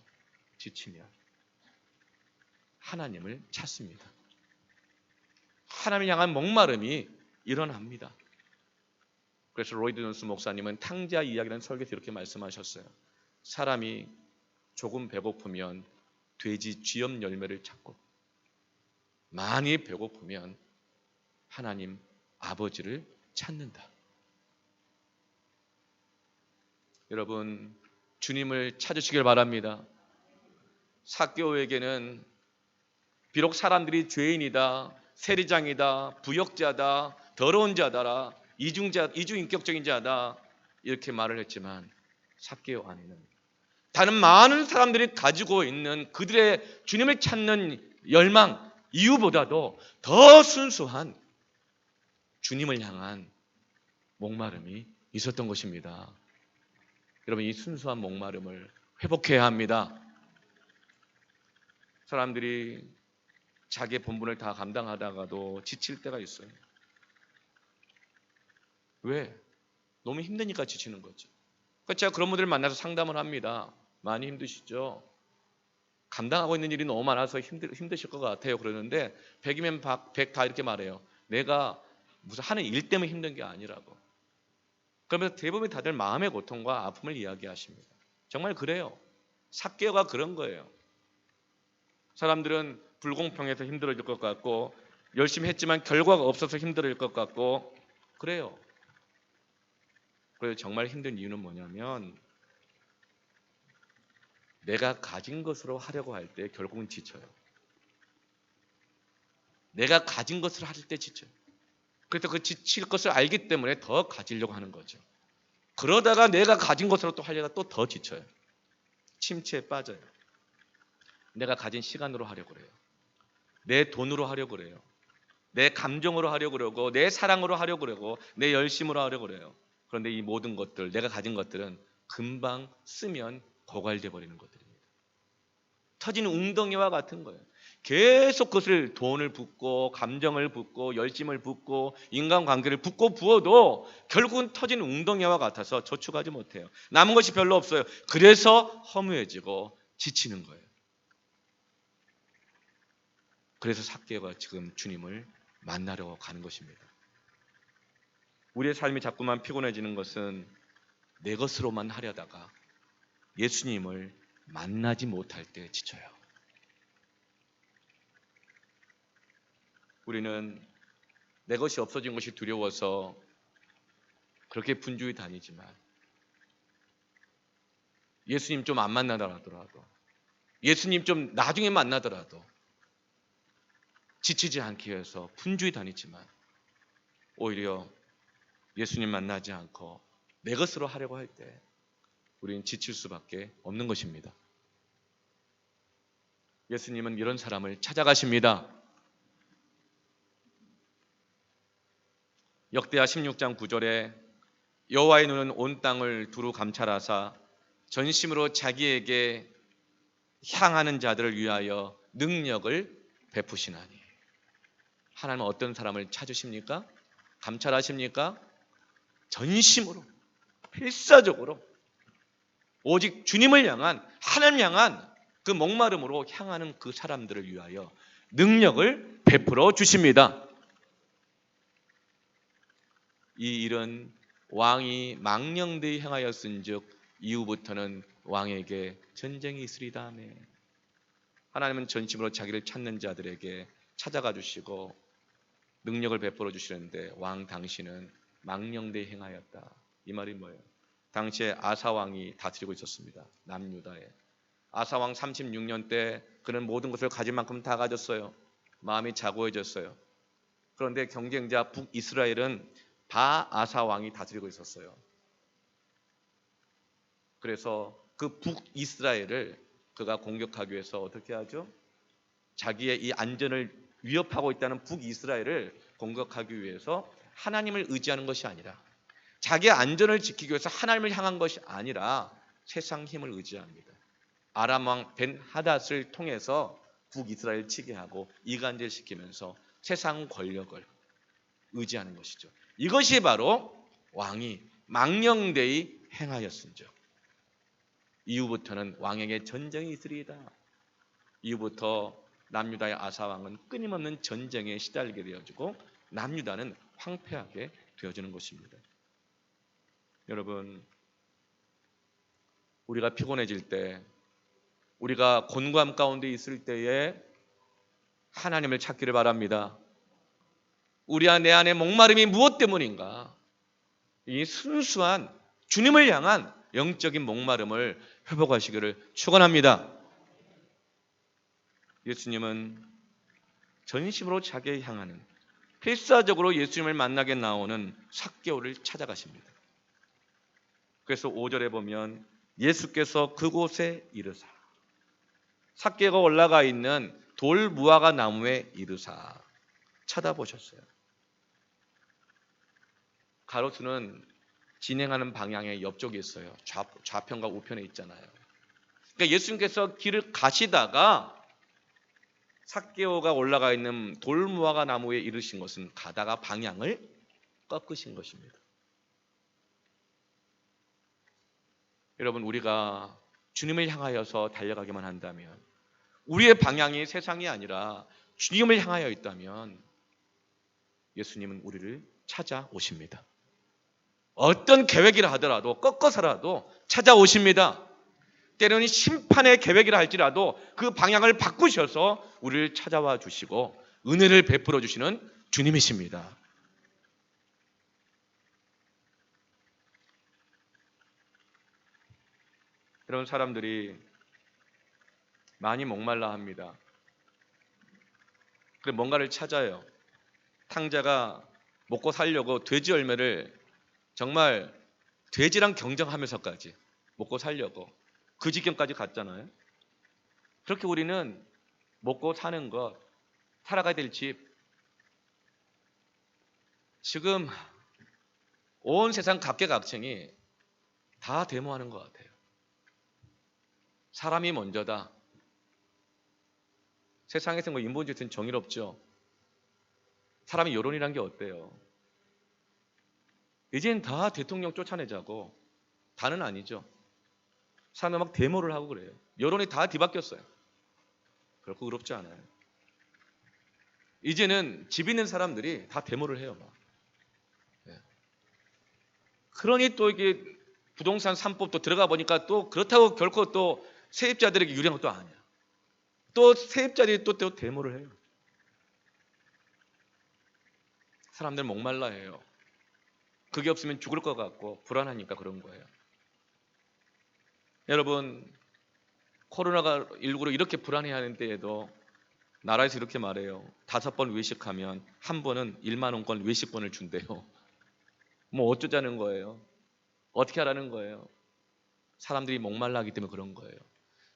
지치면 하나님을 찾습니다. 하나님을 향한 목마름이 일어납니다. 그래서 로이드 존스 목사님은 탕자 이야기라는 설교에서 이렇게 말씀하셨어요. 사람이 조금 배고프면 돼지 쥐염 열매를 찾고 많이 배고프면 하나님 아버지를 찾는다. 여러분, 주님을 찾으시길 바랍니다. 삭개오에게는 비록 사람들이 죄인이다, 세리장이다, 부역자다, 더러운 자다라, 이중인격적인 자다 이렇게 말을 했지만 삭개오 안에는 다른 많은 사람들이 가지고 있는 그들의 주님을 찾는 열망, 이유보다도 더 순수한 주님을 향한 목마름이 있었던 것입니다. 여러분, 이 순수한 목마름을 회복해야 합니다. 사람들이 자기의 본분을 다 감당하다가도 지칠 때가 있어요. 왜? 너무 힘드니까 지치는 거죠. 제가 그런 분들을 만나서 상담을 합니다. 많이 힘드시죠? 감당하고 있는 일이 너무 많아서 힘드실 것 같아요. 그러는데 100이면 100 다 이렇게 말해요. 내가 무슨 하는 일 때문에 힘든 게 아니라고. 그러면서 대부분 다들 마음의 고통과 아픔을 이야기하십니다. 정말 그래요. 삭개오가 그런 거예요. 사람들은 불공평해서 힘들어질 것 같고 열심히 했지만 결과가 없어서 힘들어질 것 같고 그래요. 그래서 정말 힘든 이유는 뭐냐면 내가 가진 것으로 하려고 할 때 결국은 지쳐요. 내가 가진 것을 할 때 지쳐요. 그래서 그 지칠 것을 알기 때문에 더 가지려고 하는 거죠. 그러다가 내가 가진 것으로 또 하려다 또 더 지쳐요. 침체에 빠져요. 내가 가진 시간으로 하려고 그래요. 내 돈으로 하려고 그래요. 내 감정으로 하려고 그러고 내 사랑으로 하려고 그러고 내 열심으로 하려고 그래요. 그런데 이 모든 것들, 내가 가진 것들은 금방 쓰면 고갈돼 버리는 것들입니다. 터진 웅덩이와 같은 거예요. 계속 그것을 돈을 붓고 감정을 붓고 열심을 붓고 인간관계를 붓고 부어도 결국은 터진 웅덩이와 같아서 저축하지 못해요. 남은 것이 별로 없어요. 그래서 허무해지고 지치는 거예요. 그래서 삭개오가 지금 주님을 만나러 가는 것입니다. 우리의 삶이 자꾸만 피곤해지는 것은 내 것으로만 하려다가 예수님을 만나지 못할 때 지쳐요. 우리는 내 것이 없어진 것이 두려워서 그렇게 분주히 다니지만 예수님 좀 안 만나더라도, 예수님 좀 나중에 만나더라도 지치지 않기 위해서 분주히 다니지만 오히려 예수님 만나지 않고 내 것으로 하려고 할 때 우리는 지칠 수밖에 없는 것입니다. 예수님은 이런 사람을 찾아가십니다. 역대하 16장 9절에 여호와의 눈은 온 땅을 두루 감찰하사 전심으로 자기에게 향하는 자들을 위하여 능력을 베푸시나니. 하나님은 어떤 사람을 찾으십니까? 감찰하십니까? 전심으로, 필사적으로 오직 주님을 향한, 하나님 향한 그 목마름으로 향하는 그 사람들을 위하여 능력을 베풀어 주십니다. 이 일은 왕이 망령되이 행하였은즉 이후부터는 왕에게 전쟁이 있으리다. 아멘. 하나님은 전심으로 자기를 찾는 자들에게 찾아가 주시고 능력을 베풀어 주시는데 왕 당신은 망령되이 행하였다. 이 말이 뭐예요? 당시에 아사 왕이 다스리고 있었습니다. 남유다에. 아사 왕 36년 때 그는 모든 것을 가진 만큼 다 가졌어요. 마음이 자고해졌어요. 그런데 경쟁자 북이스라엘은 바아사 왕이 다스리고 있었어요. 그래서 그 북이스라엘을 그가 공격하기 위해서 어떻게 하죠? 자기의 이 안전을 위협하고 있다는 북이스라엘을 공격하기 위해서 하나님을 의지하는 것이 아니라, 자기의 안전을 지키기 위해서 하나님을 향한 것이 아니라 세상 힘을 의지합니다. 아람 왕 벤하닷을 통해서 북이스라엘 치게 하고 이간질시키면서 세상 권력을 의지하는 것이죠. 이것이 바로 왕이 망령되이 행하였은즉 이후부터는 왕에게 전쟁이 있으리이다. 이후부터 남유다의 아사 왕은 끊임없는 전쟁에 시달리게 되어지고 남유다는 황폐하게 되어지는 것입니다. 여러분, 우리가 피곤해질 때, 우리가 곤고함 가운데 있을 때에 하나님을 찾기를 바랍니다. 내 안에 목마름이 무엇 때문인가? 이 순수한 주님을 향한 영적인 목마름을 회복하시기를 축원합니다. 예수님은 전심으로 자기를 향하는, 필사적으로 예수님을 만나게 나오는 삭개오를 찾아가십니다. 그래서 5절에 보면 예수께서 그곳에 이르사, 삭개오가 올라가 있는 돌 무화과 나무에 이르사 쳐다보셨어요. 가로수는 진행하는 방향의 옆쪽에 있어요. 좌편과 우편에 있잖아요. 그러니까 예수님께서 길을 가시다가 삭개오가 올라가 있는 돌무화과 나무에 이르신 것은 가다가 방향을 꺾으신 것입니다. 여러분, 우리가 주님을 향하여서 달려가기만 한다면, 우리의 방향이 세상이 아니라 주님을 향하여 있다면 예수님은 우리를 찾아오십니다. 어떤 계획이라 하더라도 꺾어서라도 찾아오십니다. 때로는 심판의 계획이라 할지라도 그 방향을 바꾸셔서 우리를 찾아와 주시고 은혜를 베풀어 주시는 주님이십니다. 그런 사람들이 많이 목말라 합니다. 그래 뭔가를 찾아요. 탕자가 먹고 살려고 돼지 열매를 정말 돼지랑 경쟁하면서까지 먹고 살려고 그 지경까지 갔잖아요. 그렇게 우리는 먹고 사는 것, 살아가야 될 집, 지금 온 세상 각계각층이 다 데모하는 것 같아요. 사람이 먼저다. 세상에서 뭐 인본주의는 정의롭죠. 사람이 여론이란 게 어때요? 이젠 다 대통령 쫓아내자고. 다는 아니죠. 사람이 막 데모를 하고 그래요. 여론이 다 뒤바뀌었어요. 그렇고 그렇지 않아요. 이제는 집 있는 사람들이 다 데모를 해요. 막. 그러니 또 이게 부동산 3법도 들어가 보니까 또 그렇다고 결코 또 세입자들에게 유리한 것도 아니야. 또 세입자들이 또 데모를 해요. 사람들 목말라 해요. 그게 없으면 죽을 것 같고 불안하니까 그런 거예요. 여러분, 코로나가 19로 이렇게 불안해하는 때에도 나라에서 이렇게 말해요. 5번 외식하면 한 번은 1만 원권 외식권을 준대요. 뭐 어쩌자는 거예요? 어떻게 하라는 거예요? 사람들이 목말라하기 때문에 그런 거예요.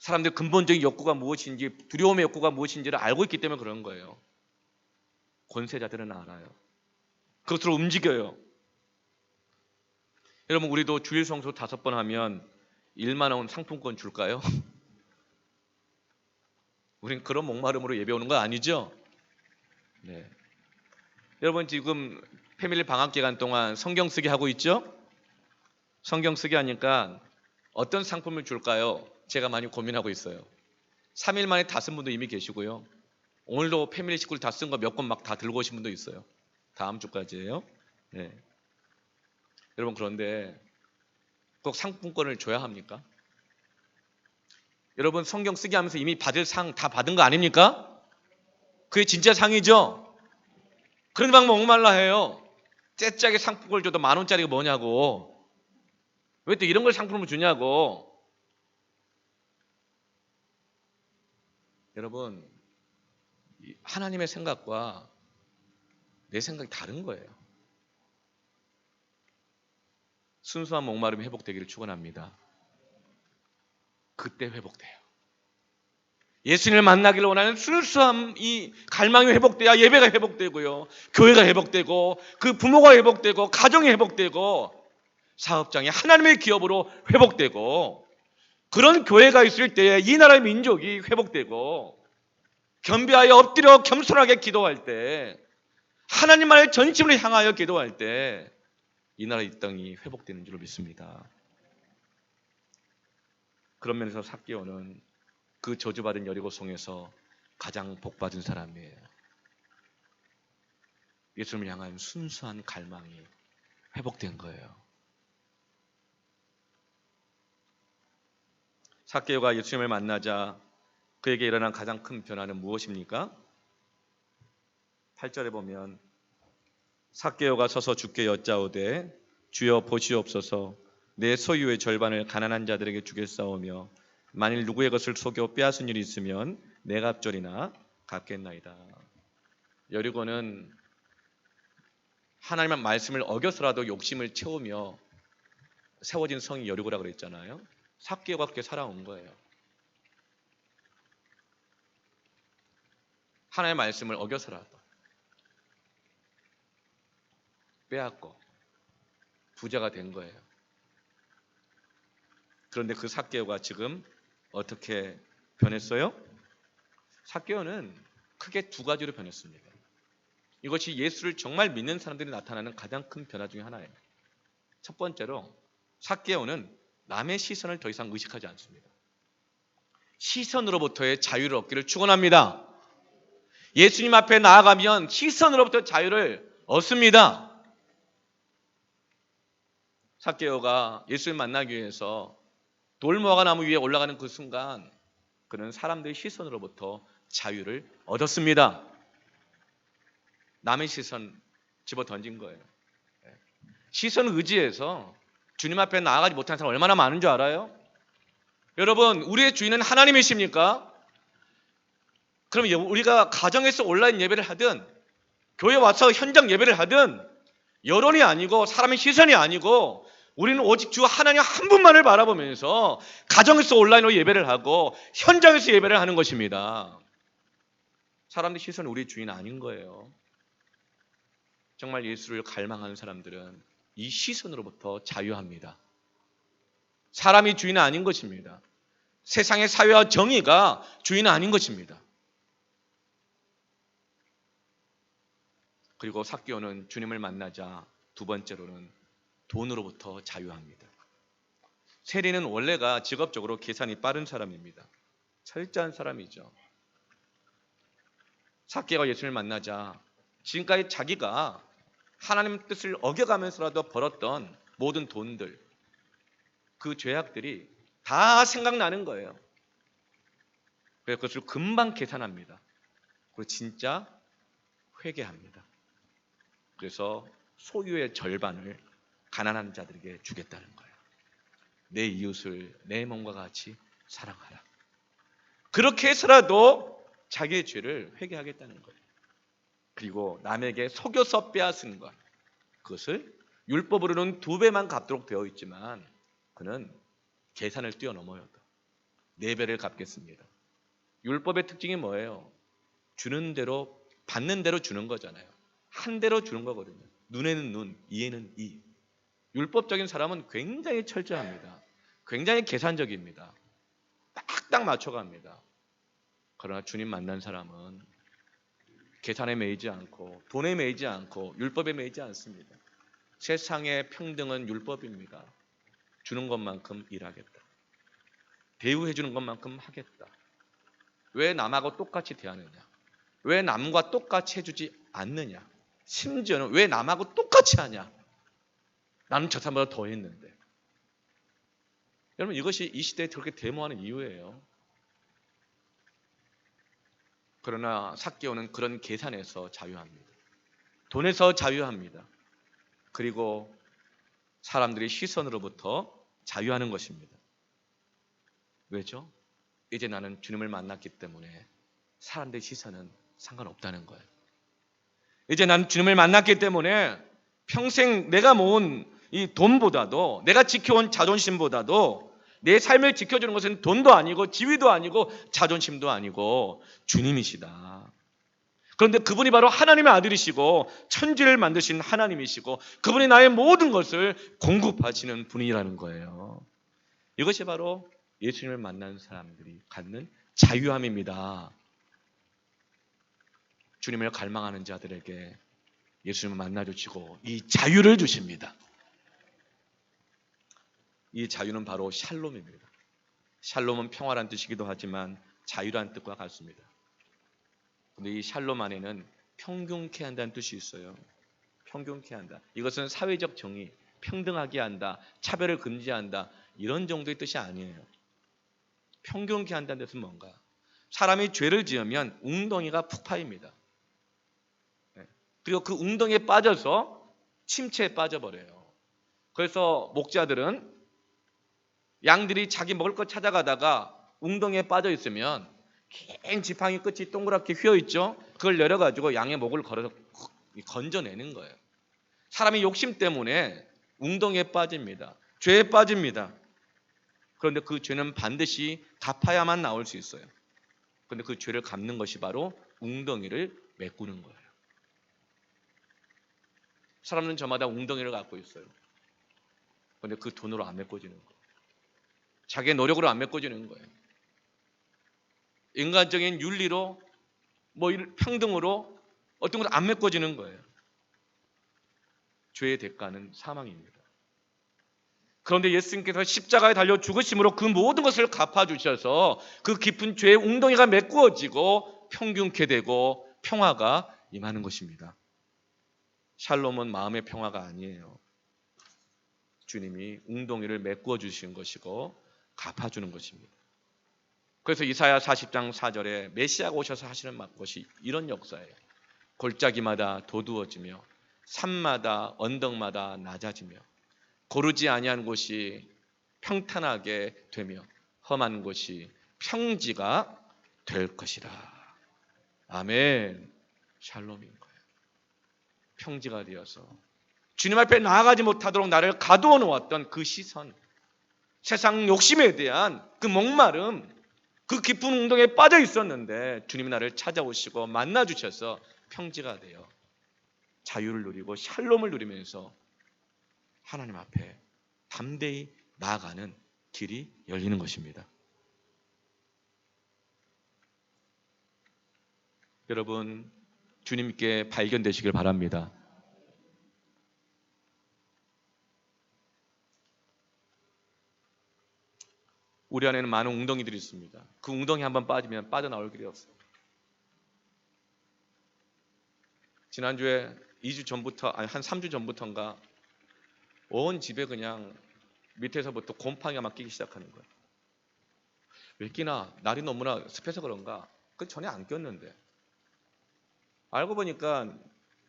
사람들의 근본적인 욕구가 무엇인지, 두려움의 욕구가 무엇인지를 알고 있기 때문에 그런 거예요. 권세자들은 알아요. 그것으로 움직여요. 여러분, 우리도 주일 성수 5번 하면 1만 원 상품권 줄까요? 우린 그런 목마름으로 예배 오는 거 아니죠? 네. 여러분, 지금 패밀리 방학 기간 동안 성경 쓰기 하고 있죠? 성경 쓰기 하니까 어떤 상품을 줄까요? 제가 많이 고민하고 있어요. 3일 만에 다 쓴 분도 이미 계시고요. 오늘도 패밀리 식구를 다 쓴 거 몇 권 막 다 들고 오신 분도 있어요. 다음 주까지예요. 네. 여러분, 그런데 꼭 상품권을 줘야 합니까? 여러분, 성경 쓰기 하면서 이미 받을 상 다 받은 거 아닙니까? 그게 진짜 상이죠? 그런 방법 목말라 해요. 째짜게 상품권을 줘도 10,000원짜리가 뭐냐고. 왜 또 이런 걸 상품으로 주냐고. 여러분, 하나님의 생각과 내 생각이 다른 거예요. 순수한 목마름이 회복되기를 축원합니다. 그때 회복돼요. 예수님을 만나기를 원하는 순수한 이 갈망이 회복돼야 예배가 회복되고요. 교회가 회복되고 그 부모가 회복되고 가정이 회복되고 사업장이 하나님의 기업으로 회복되고 그런 교회가 있을 때에 이 나라의 민족이 회복되고 겸비하여 엎드려 겸손하게 기도할 때 하나님만의 전심을 향하여 기도할 때 이 나라 이 땅이 회복되는 줄로 믿습니다. 그런 면에서 삭개오는 그 저주받은 여리고성에서 가장 복받은 사람이에요. 예수님을 향한 순수한 갈망이 회복된 거예요. 삭개오가 예수님을 만나자 그에게 일어난 가장 큰 변화는 무엇입니까? 8절에 보면 삭개오가 서서 주께 여짜오되 주여 보시옵소서 내 소유의 절반을 가난한 자들에게 주겠사오며 만일 누구의 것을 속여 빼앗은 일이 있으면 내 갑절이나 갚겠나이다. 여리고는 하나님의 말씀을 어겨서라도 욕심을 채우며 세워진 성이 여리고라고 그랬잖아요. 삭개오가 그렇게 살아온 거예요. 하나님의 말씀을 어겨서라도 빼앗고 부자가 된 거예요. 그런데 그 삭개오가 지금 어떻게 변했어요? 삭개오는 크게 두 가지로 변했습니다. 이것이 예수를 정말 믿는 사람들이 나타나는 가장 큰 변화 중에 하나예요. 첫 번째로 삭개오는 남의 시선을 더 이상 의식하지 않습니다. 시선으로부터의 자유를 얻기를 축원합니다. 예수님 앞에 나아가면 시선으로부터 자유를 얻습니다. 삭개오가 예수를 만나기 위해서 돌무화과 나무 위에 올라가는 그 순간 그는 사람들의 시선으로부터 자유를 얻었습니다. 남의 시선 집어 던진 거예요. 시선 의지해서 주님 앞에 나아가지 못하는 사람 얼마나 많은 줄 알아요? 여러분, 우리의 주인은 하나님이십니까? 그럼 우리가 가정에서 온라인 예배를 하든 교회 와서 현장 예배를 하든 여론이 아니고 사람의 시선이 아니고 우리는 오직 주 하나님 한 분만을 바라보면서 가정에서 온라인으로 예배를 하고 현장에서 예배를 하는 것입니다. 사람들의 시선은 우리 주인 아닌 거예요. 정말 예수를 갈망하는 사람들은 이 시선으로부터 자유합니다. 사람이 주인은 아닌 것입니다. 세상의 사회와 정의가 주인은 아닌 것입니다. 그리고 삭개오는 주님을 만나자 두 번째로는 돈으로부터 자유합니다. 세리는 원래가 직업적으로 계산이 빠른 사람입니다. 철저한 사람이죠. 삭개오가 예수님을 만나자 지금까지 자기가 하나님 뜻을 어겨가면서라도 벌었던 모든 돈들, 그 죄악들이 다 생각나는 거예요. 그래서 그것을 금방 계산합니다. 그리고 진짜 회개합니다. 그래서 소유의 절반을 가난한 자들에게 주겠다는 거예요. 내 이웃을 내 몸과 같이 사랑하라. 그렇게 해서라도 자기의 죄를 회개하겠다는 거예요. 그리고 남에게 속여서 빼앗은 것, 그것을 율법으로는 2배만 갚도록 되어 있지만 그는 계산을 뛰어넘어요. 4배를 갚겠습니다. 율법의 특징이 뭐예요? 주는 대로 받는 대로 주는 거잖아요. 한 대로 주는 거거든요. 눈에는 눈, 이에는 이. 율법적인 사람은 굉장히 철저합니다. 굉장히 계산적입니다. 딱딱 맞춰갑니다. 그러나 주님 만난 사람은 계산에 매이지 않고 돈에 매이지 않고 율법에 매이지 않습니다. 세상의 평등은 율법입니다. 주는 것만큼 일하겠다. 대우해 주는 것만큼 하겠다. 왜 남하고 똑같이 대하느냐? 왜 남과 똑같이 해주지 않느냐? 심지어는 왜 남하고 똑같이 하냐? 나는 저 사람보다 더 했는데. 여러분, 이것이 이 시대에 그렇게 데모하는 이유예요. 그러나 삭개오는 그런 계산에서 자유합니다. 돈에서 자유합니다. 그리고 사람들의 시선으로부터 자유하는 것입니다. 왜죠? 이제 나는 주님을 만났기 때문에 사람들의 시선은 상관없다는 거예요. 이제 나는 주님을 만났기 때문에 평생 내가 모은 이 돈보다도, 내가 지켜온 자존심보다도 내 삶을 지켜주는 것은 돈도 아니고 지위도 아니고 자존심도 아니고 주님이시다. 그런데 그분이 바로 하나님의 아들이시고 천지를 만드신 하나님이시고 그분이 나의 모든 것을 공급하시는 분이라는 거예요. 이것이 바로 예수님을 만난 사람들이 갖는 자유함입니다. 주님을 갈망하는 자들에게 예수님을 만나주시고 이 자유를 주십니다. 이 자유는 바로 샬롬입니다. 샬롬은 평화란 뜻이기도 하지만 자유란 뜻과 같습니다. 근데 이 샬롬 안에는 평균케 한다는 뜻이 있어요. 평균케 한다. 이것은 사회적 정의, 평등하게 한다, 차별을 금지한다 이런 정도의 뜻이 아니에요. 평균케 한다는 뜻은 뭔가? 사람이 죄를 지으면 웅덩이가 푹 파입니다. 그리고 그 웅덩이에 빠져서 침체에 빠져버려요. 그래서 목자들은 양들이 자기 먹을 것 찾아가다가 웅덩이에 빠져 있으면 긴 지팡이 끝이 동그랗게 휘어 있죠. 그걸 내려가지고 양의 목을 걸어서 건져내는 거예요. 사람이 욕심 때문에 웅덩이에 빠집니다. 죄에 빠집니다. 그런데 그 죄는 반드시 갚아야만 나올 수 있어요. 그런데 그 죄를 갚는 것이 바로 웅덩이를 메꾸는 거예요. 사람은 저마다 웅덩이를 갖고 있어요. 그런데 그 돈으로 안 메꿔지는 거예요. 자기의 노력으로 안 메꿔지는 거예요. 인간적인 윤리로 평등으로 어떤 것도 안 메꿔지는 거예요. 죄의 대가는 사망입니다. 그런데 예수님께서 십자가에 달려 죽으심으로 그 모든 것을 갚아주셔서 그 깊은 죄의 웅덩이가 메꾸어지고 평균케 되고 평화가 임하는 것입니다. 샬롬은 마음의 평화가 아니에요. 주님이 웅덩이를 메꾸어 주신 것이고 갚아주는 것입니다. 그래서 이사야 40장 4절에 메시아가 오셔서 하시는 것이 이런 역사예요. 골짜기마다 도두어지며 산마다 언덕마다 낮아지며 고르지 아니한 곳이 평탄하게 되며 험한 곳이 평지가 될 것이라. 아멘. 샬롬인 거예요. 평지가 되어서 주님 앞에 나아가지 못하도록 나를 가두어 놓았던 그 시선, 세상 욕심에 대한 그 목마름, 그 깊은 웅덩이에 빠져 있었는데 주님이 나를 찾아오시고 만나주셔서 평지가 되어 자유를 누리고 샬롬을 누리면서 하나님 앞에 담대히 나아가는 길이 열리는 것입니다. 여러분, 주님께 발견되시길 바랍니다. 우리 안에는 많은 웅덩이들이 있습니다. 그 웅덩이 한번 빠지면 빠져나올 길이 없어요. 지난주에 2주 전부터, 한 3주 전부터인가 온 집에 그냥 밑에서부터 곰팡이가 막 끼기 시작하는 거예요. 왜 끼나? 날이 너무나 습해서 그런가? 그 전에 안 꼈는데. 알고 보니까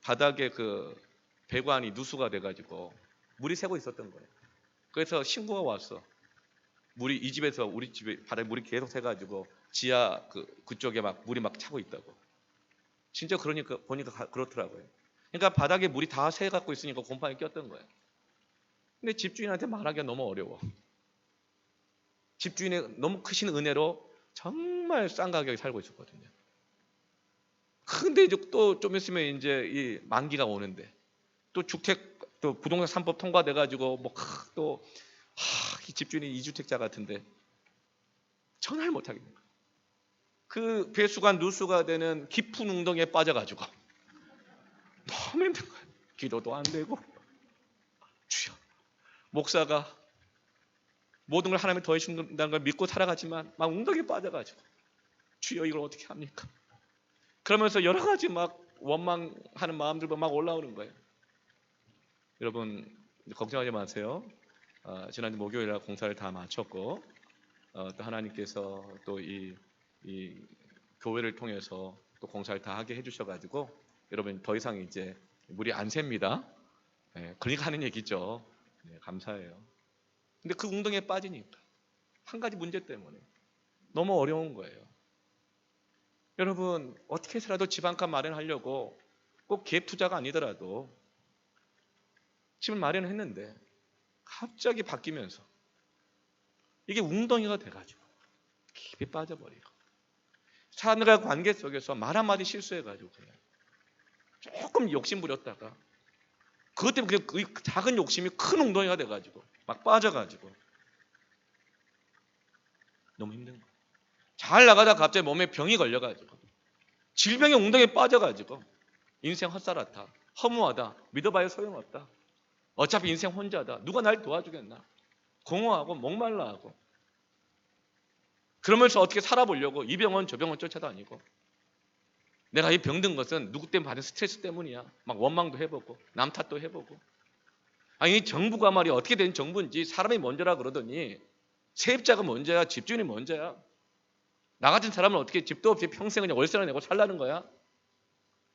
바닥에 그 배관이 누수가 돼가지고 물이 새고 있었던 거예요. 그래서 신고가 왔어. 물이 이 집에서 우리 집에 바닥에 물이 계속 새가지고 지하 그쪽에 막 물이 막 차고 있다고. 진짜 그러니까 보니까 그렇더라고요. 그러니까 바닥에 물이 다 새갖고 있으니까 곰팡이 꼈던 거예요. 근데 집주인한테 말하기가 너무 어려워. 집주인의 너무 크신 은혜로 정말 싼 가격에 살고 있었거든요. 근데 이제 또 좀 있으면 이제 이 만기가 오는데 또 주택 또 부동산 3법 통과돼 가지고 이 집주인이 2주택자 같은데 전화를 못 하겠는 거예요. 그 배수가 누수가 되는 깊은 웅덩이에 빠져가지고 너무 힘든 거예요. 기도도 안 되고 주여 목사가 모든 걸 하나님이 더해준다는 걸 믿고 살아가지만 막 웅덩이에 빠져가지고 주여 이걸 어떻게 합니까? 그러면서 여러 가지 막 원망하는 마음들도 막 올라오는 거예요. 여러분 걱정하지 마세요. 지난주 목요일에 공사를 다 마쳤고 또 하나님께서 또 이 교회를 통해서 또 공사를 다 하게 해주셔가지고 여러분 더 이상 이제 물이 안 셉니다. 네, 그러니까 하는 얘기죠. 네, 감사해요. 근데 그 웅덩이에 빠지니까 한 가지 문제 때문에 너무 어려운 거예요. 여러분 어떻게 해서라도 집 한 칸 마련하려고 꼭 갭 투자가 아니더라도 집을 마련했는데 갑자기 바뀌면서 이게 웅덩이가 돼가지고 깊이 빠져버리고 사람들과 관계 속에서 말 한마디 실수해가지고 그냥 조금 욕심 부렸다가 그것 때문에 그 작은 욕심이 큰 웅덩이가 돼가지고 막 빠져가지고 너무 힘든 거예요. 잘 나가다 갑자기 몸에 병이 걸려가지고 질병의 웅덩이에 빠져가지고 인생 헛살았다, 허무하다, 믿어봐야 소용없다, 어차피 인생 혼자다, 누가 날 도와주겠나, 공허하고 목말라하고 그러면서 어떻게 살아보려고 이 병원 저 병원 쫓아다니고 내가 이 병든 것은 누구 때문에 받은 스트레스 때문이야 막 원망도 해보고 남 탓도 해보고 아니 이 정부가 말이야 어떻게 된 정부인지 사람이 먼저라 그러더니 세입자가 먼저야 집주인이 먼저야. 나 같은 사람은 어떻게 집도 없이 평생 그냥 월세를 내고 살라는 거야?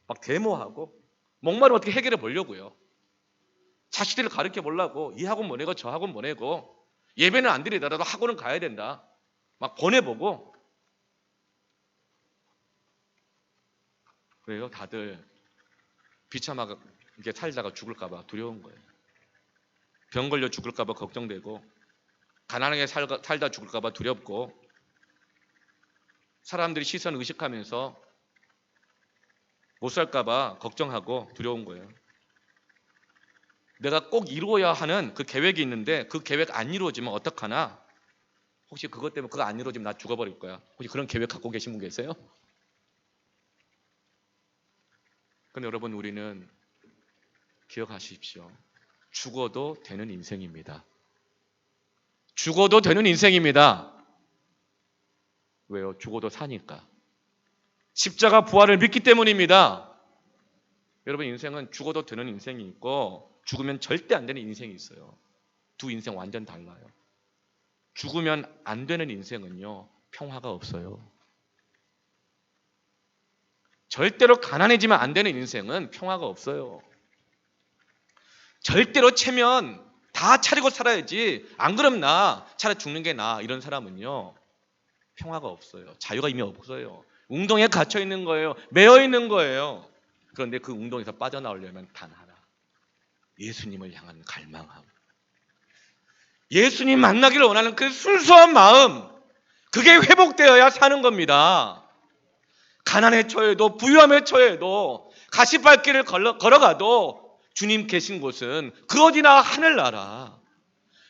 막 데모하고 목마르면 어떻게 해결해 보려고요. 자식들을 가르쳐 보려고 이 학원 보내고 저 학원 보내고 예배는 안 드리더라도 학원은 가야 된다 막 보내보고. 왜요? 다들 비참하게 살다가 죽을까봐 두려운 거예요. 병 걸려 죽을까봐 걱정되고 가난하게 살다 죽을까봐 두렵고 사람들이 시선 의식하면서 못 살까봐 걱정하고 두려운 거예요. 내가 꼭 이루어야 하는 그 계획이 있는데 그 계획 안 이루어지면 어떡하나? 혹시 그것 때문에 그거 안 이루어지면 나 죽어버릴 거야. 혹시 그런 계획 갖고 계신 분 계세요? 근데 여러분 우리는 기억하십시오. 죽어도 되는 인생입니다. 죽어도 되는 인생입니다. 왜요? 죽어도 사니까. 십자가 부활을 믿기 때문입니다. 여러분 인생은 죽어도 되는 인생이 있고 죽으면 절대 안 되는 인생이 있어요. 두 인생 완전 달라요. 죽으면 안 되는 인생은요 평화가 없어요. 절대로 가난해지면 안 되는 인생은 평화가 없어요. 절대로 채면 다 차리고 살아야지 안 그럼 나 차라리 죽는 게 나아 이런 사람은요 평화가 없어요. 자유가 이미 없어요. 웅덩이에 갇혀 있는 거예요. 매여 있는 거예요. 그런데 그 웅덩이에서 빠져나오려면 단 하나, 예수님을 향한 갈망함, 예수님 만나기를 원하는 그 순수한 마음, 그게 회복되어야 사는 겁니다. 가난에 처해도 부유함에 처해도 가시밭길을 걸어가도 주님 계신 곳은 그 어디나 하늘나라.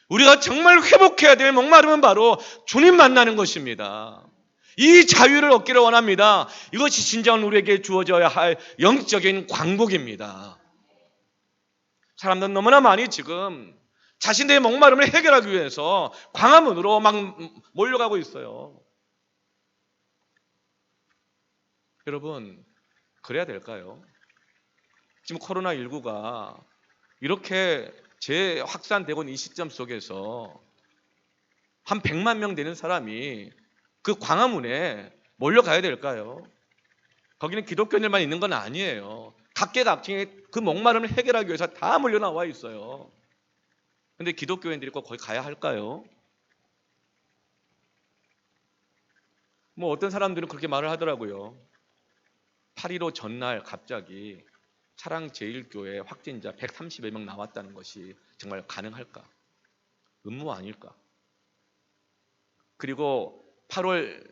우리가 정말 회복해야 될 목마름은 바로 주님 만나는 것입니다. 이 자유를 얻기를 원합니다. 이것이 진정 우리에게 주어져야 할 영적인 광복입니다. 사람들은 너무나 많이 지금 자신들의 목마름을 해결하기 위해서 광화문으로 막 몰려가고 있어요. 여러분 그래야 될까요? 지금 코로나19가 이렇게 재확산되고 있는 이 시점 속에서 한 100만 명 되는 사람이 그 광화문에 몰려가야 될까요? 거기는 기독교인들만 있는 건 아니에요. 각계각층의 그 목마름을 해결하기 위해서 다 몰려 나와 있어요. 근데 기독교인들이 꼭 거기 가야 할까요? 뭐 어떤 사람들은 그렇게 말을 하더라고요. 8.15 전날 갑자기 사랑제일교회 확진자 130여 명 나왔다는 것이 정말 가능할까? 음모 아닐까? 그리고 8월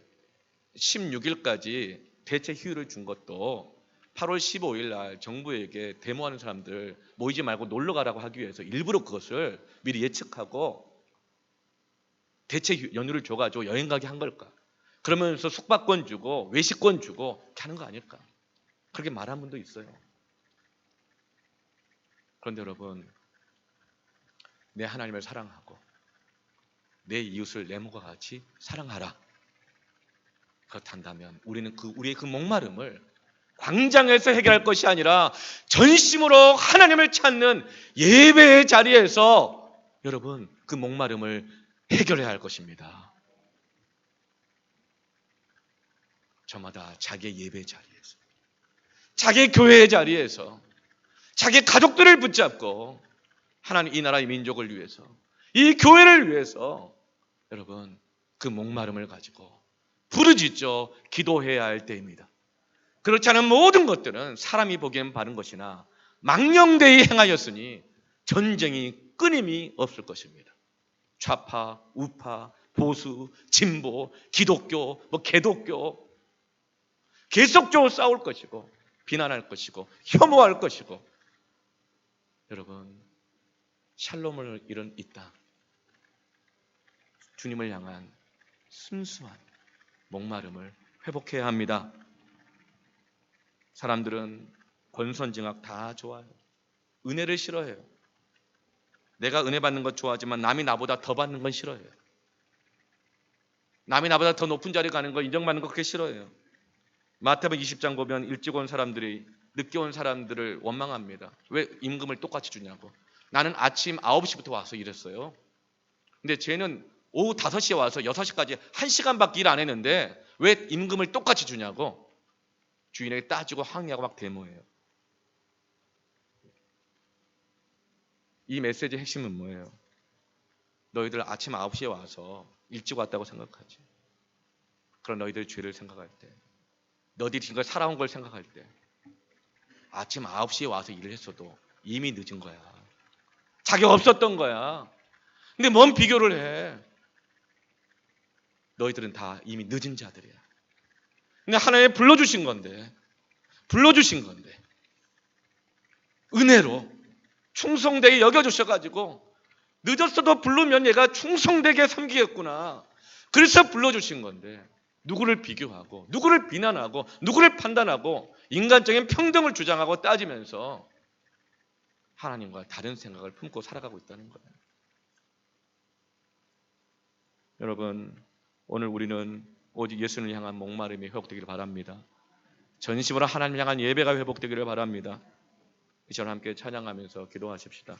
16일까지 대체 휴일을 준 것도 8월 15일 날 정부에게 데모하는 사람들 모이지 말고 놀러 가라고 하기 위해서 일부러 그것을 미리 예측하고 대체 연휴를 줘가지고 여행 가게 한 걸까? 그러면서 숙박권 주고 외식권 주고 이렇게 하는 거 아닐까? 그렇게 말한 분도 있어요. 그런데 여러분, 내 하나님을 사랑하고 내 이웃을 내 몸과 같이 사랑하라. 그렇단다면 우리는 우리의 그 목마름을 광장에서 해결할 것이 아니라 전심으로 하나님을 찾는 예배의 자리에서 여러분 그 목마름을 해결해야 할 것입니다. 저마다 자기의 예배 자리에서, 자기의 교회의 자리에서, 자기의 가족들을 붙잡고 하나님 이 나라의 민족을 위해서, 이 교회를 위해서 여러분 그 목마름을 가지고 부르짖죠 기도해야 할 때입니다. 그렇지 않은 모든 것들은 사람이 보기엔 바른 것이나 망령되이 행하였으니 전쟁이 끊임이 없을 것입니다. 좌파, 우파, 보수, 진보, 기독교, 개독교 계속적으로 싸울 것이고 비난할 것이고 혐오할 것이고 여러분 샬롬을 잃은 이 땅 주님을 향한 순수한 목마름을 회복해야 합니다. 사람들은 권선징악 다 좋아해요. 은혜를 싫어해요. 내가 은혜 받는 것 좋아하지만 남이 나보다 더 받는 건 싫어해요. 남이 나보다 더 높은 자리에 가는 거 인정받는 거 그렇게 싫어해요. 마태복음 20장 보면 일찍 온 사람들이 늦게 온 사람들을 원망합니다. 왜 임금을 똑같이 주냐고. 나는 아침 9시부터 와서 일했어요. 근데 쟤는 오후 5시에 와서 6시까지 1시간밖에 일 안 했는데 왜 임금을 똑같이 주냐고 주인에게 따지고 항의하고 막 데모해요. 이 메시지의 핵심은 뭐예요? 너희들 아침 9시에 와서 일찍 왔다고 생각하지. 그런 너희들 죄를 생각할 때, 너희들이 지금까지 살아온 걸 생각할 때 아침 9시에 와서 일을 했어도 이미 늦은 거야. 자격 없었던 거야. 근데 뭔 비교를 해. 너희들은 다 이미 늦은 자들이야. 근데 하나님이 불러주신 건데 은혜로 충성되게 여겨주셔가지고 늦었어도 부르면 얘가 충성되게 섬기겠구나. 그래서 불러주신 건데 누구를 비교하고 누구를 비난하고 누구를 판단하고 인간적인 평등을 주장하고 따지면서 하나님과 다른 생각을 품고 살아가고 있다는 거예요. 여러분 오늘 우리는 오직 예수님을 향한 목마름이 회복되기를 바랍니다. 전심으로 하나님을 향한 예배가 회복되기를 바랍니다. 이처럼 함께 찬양하면서 기도하십시다.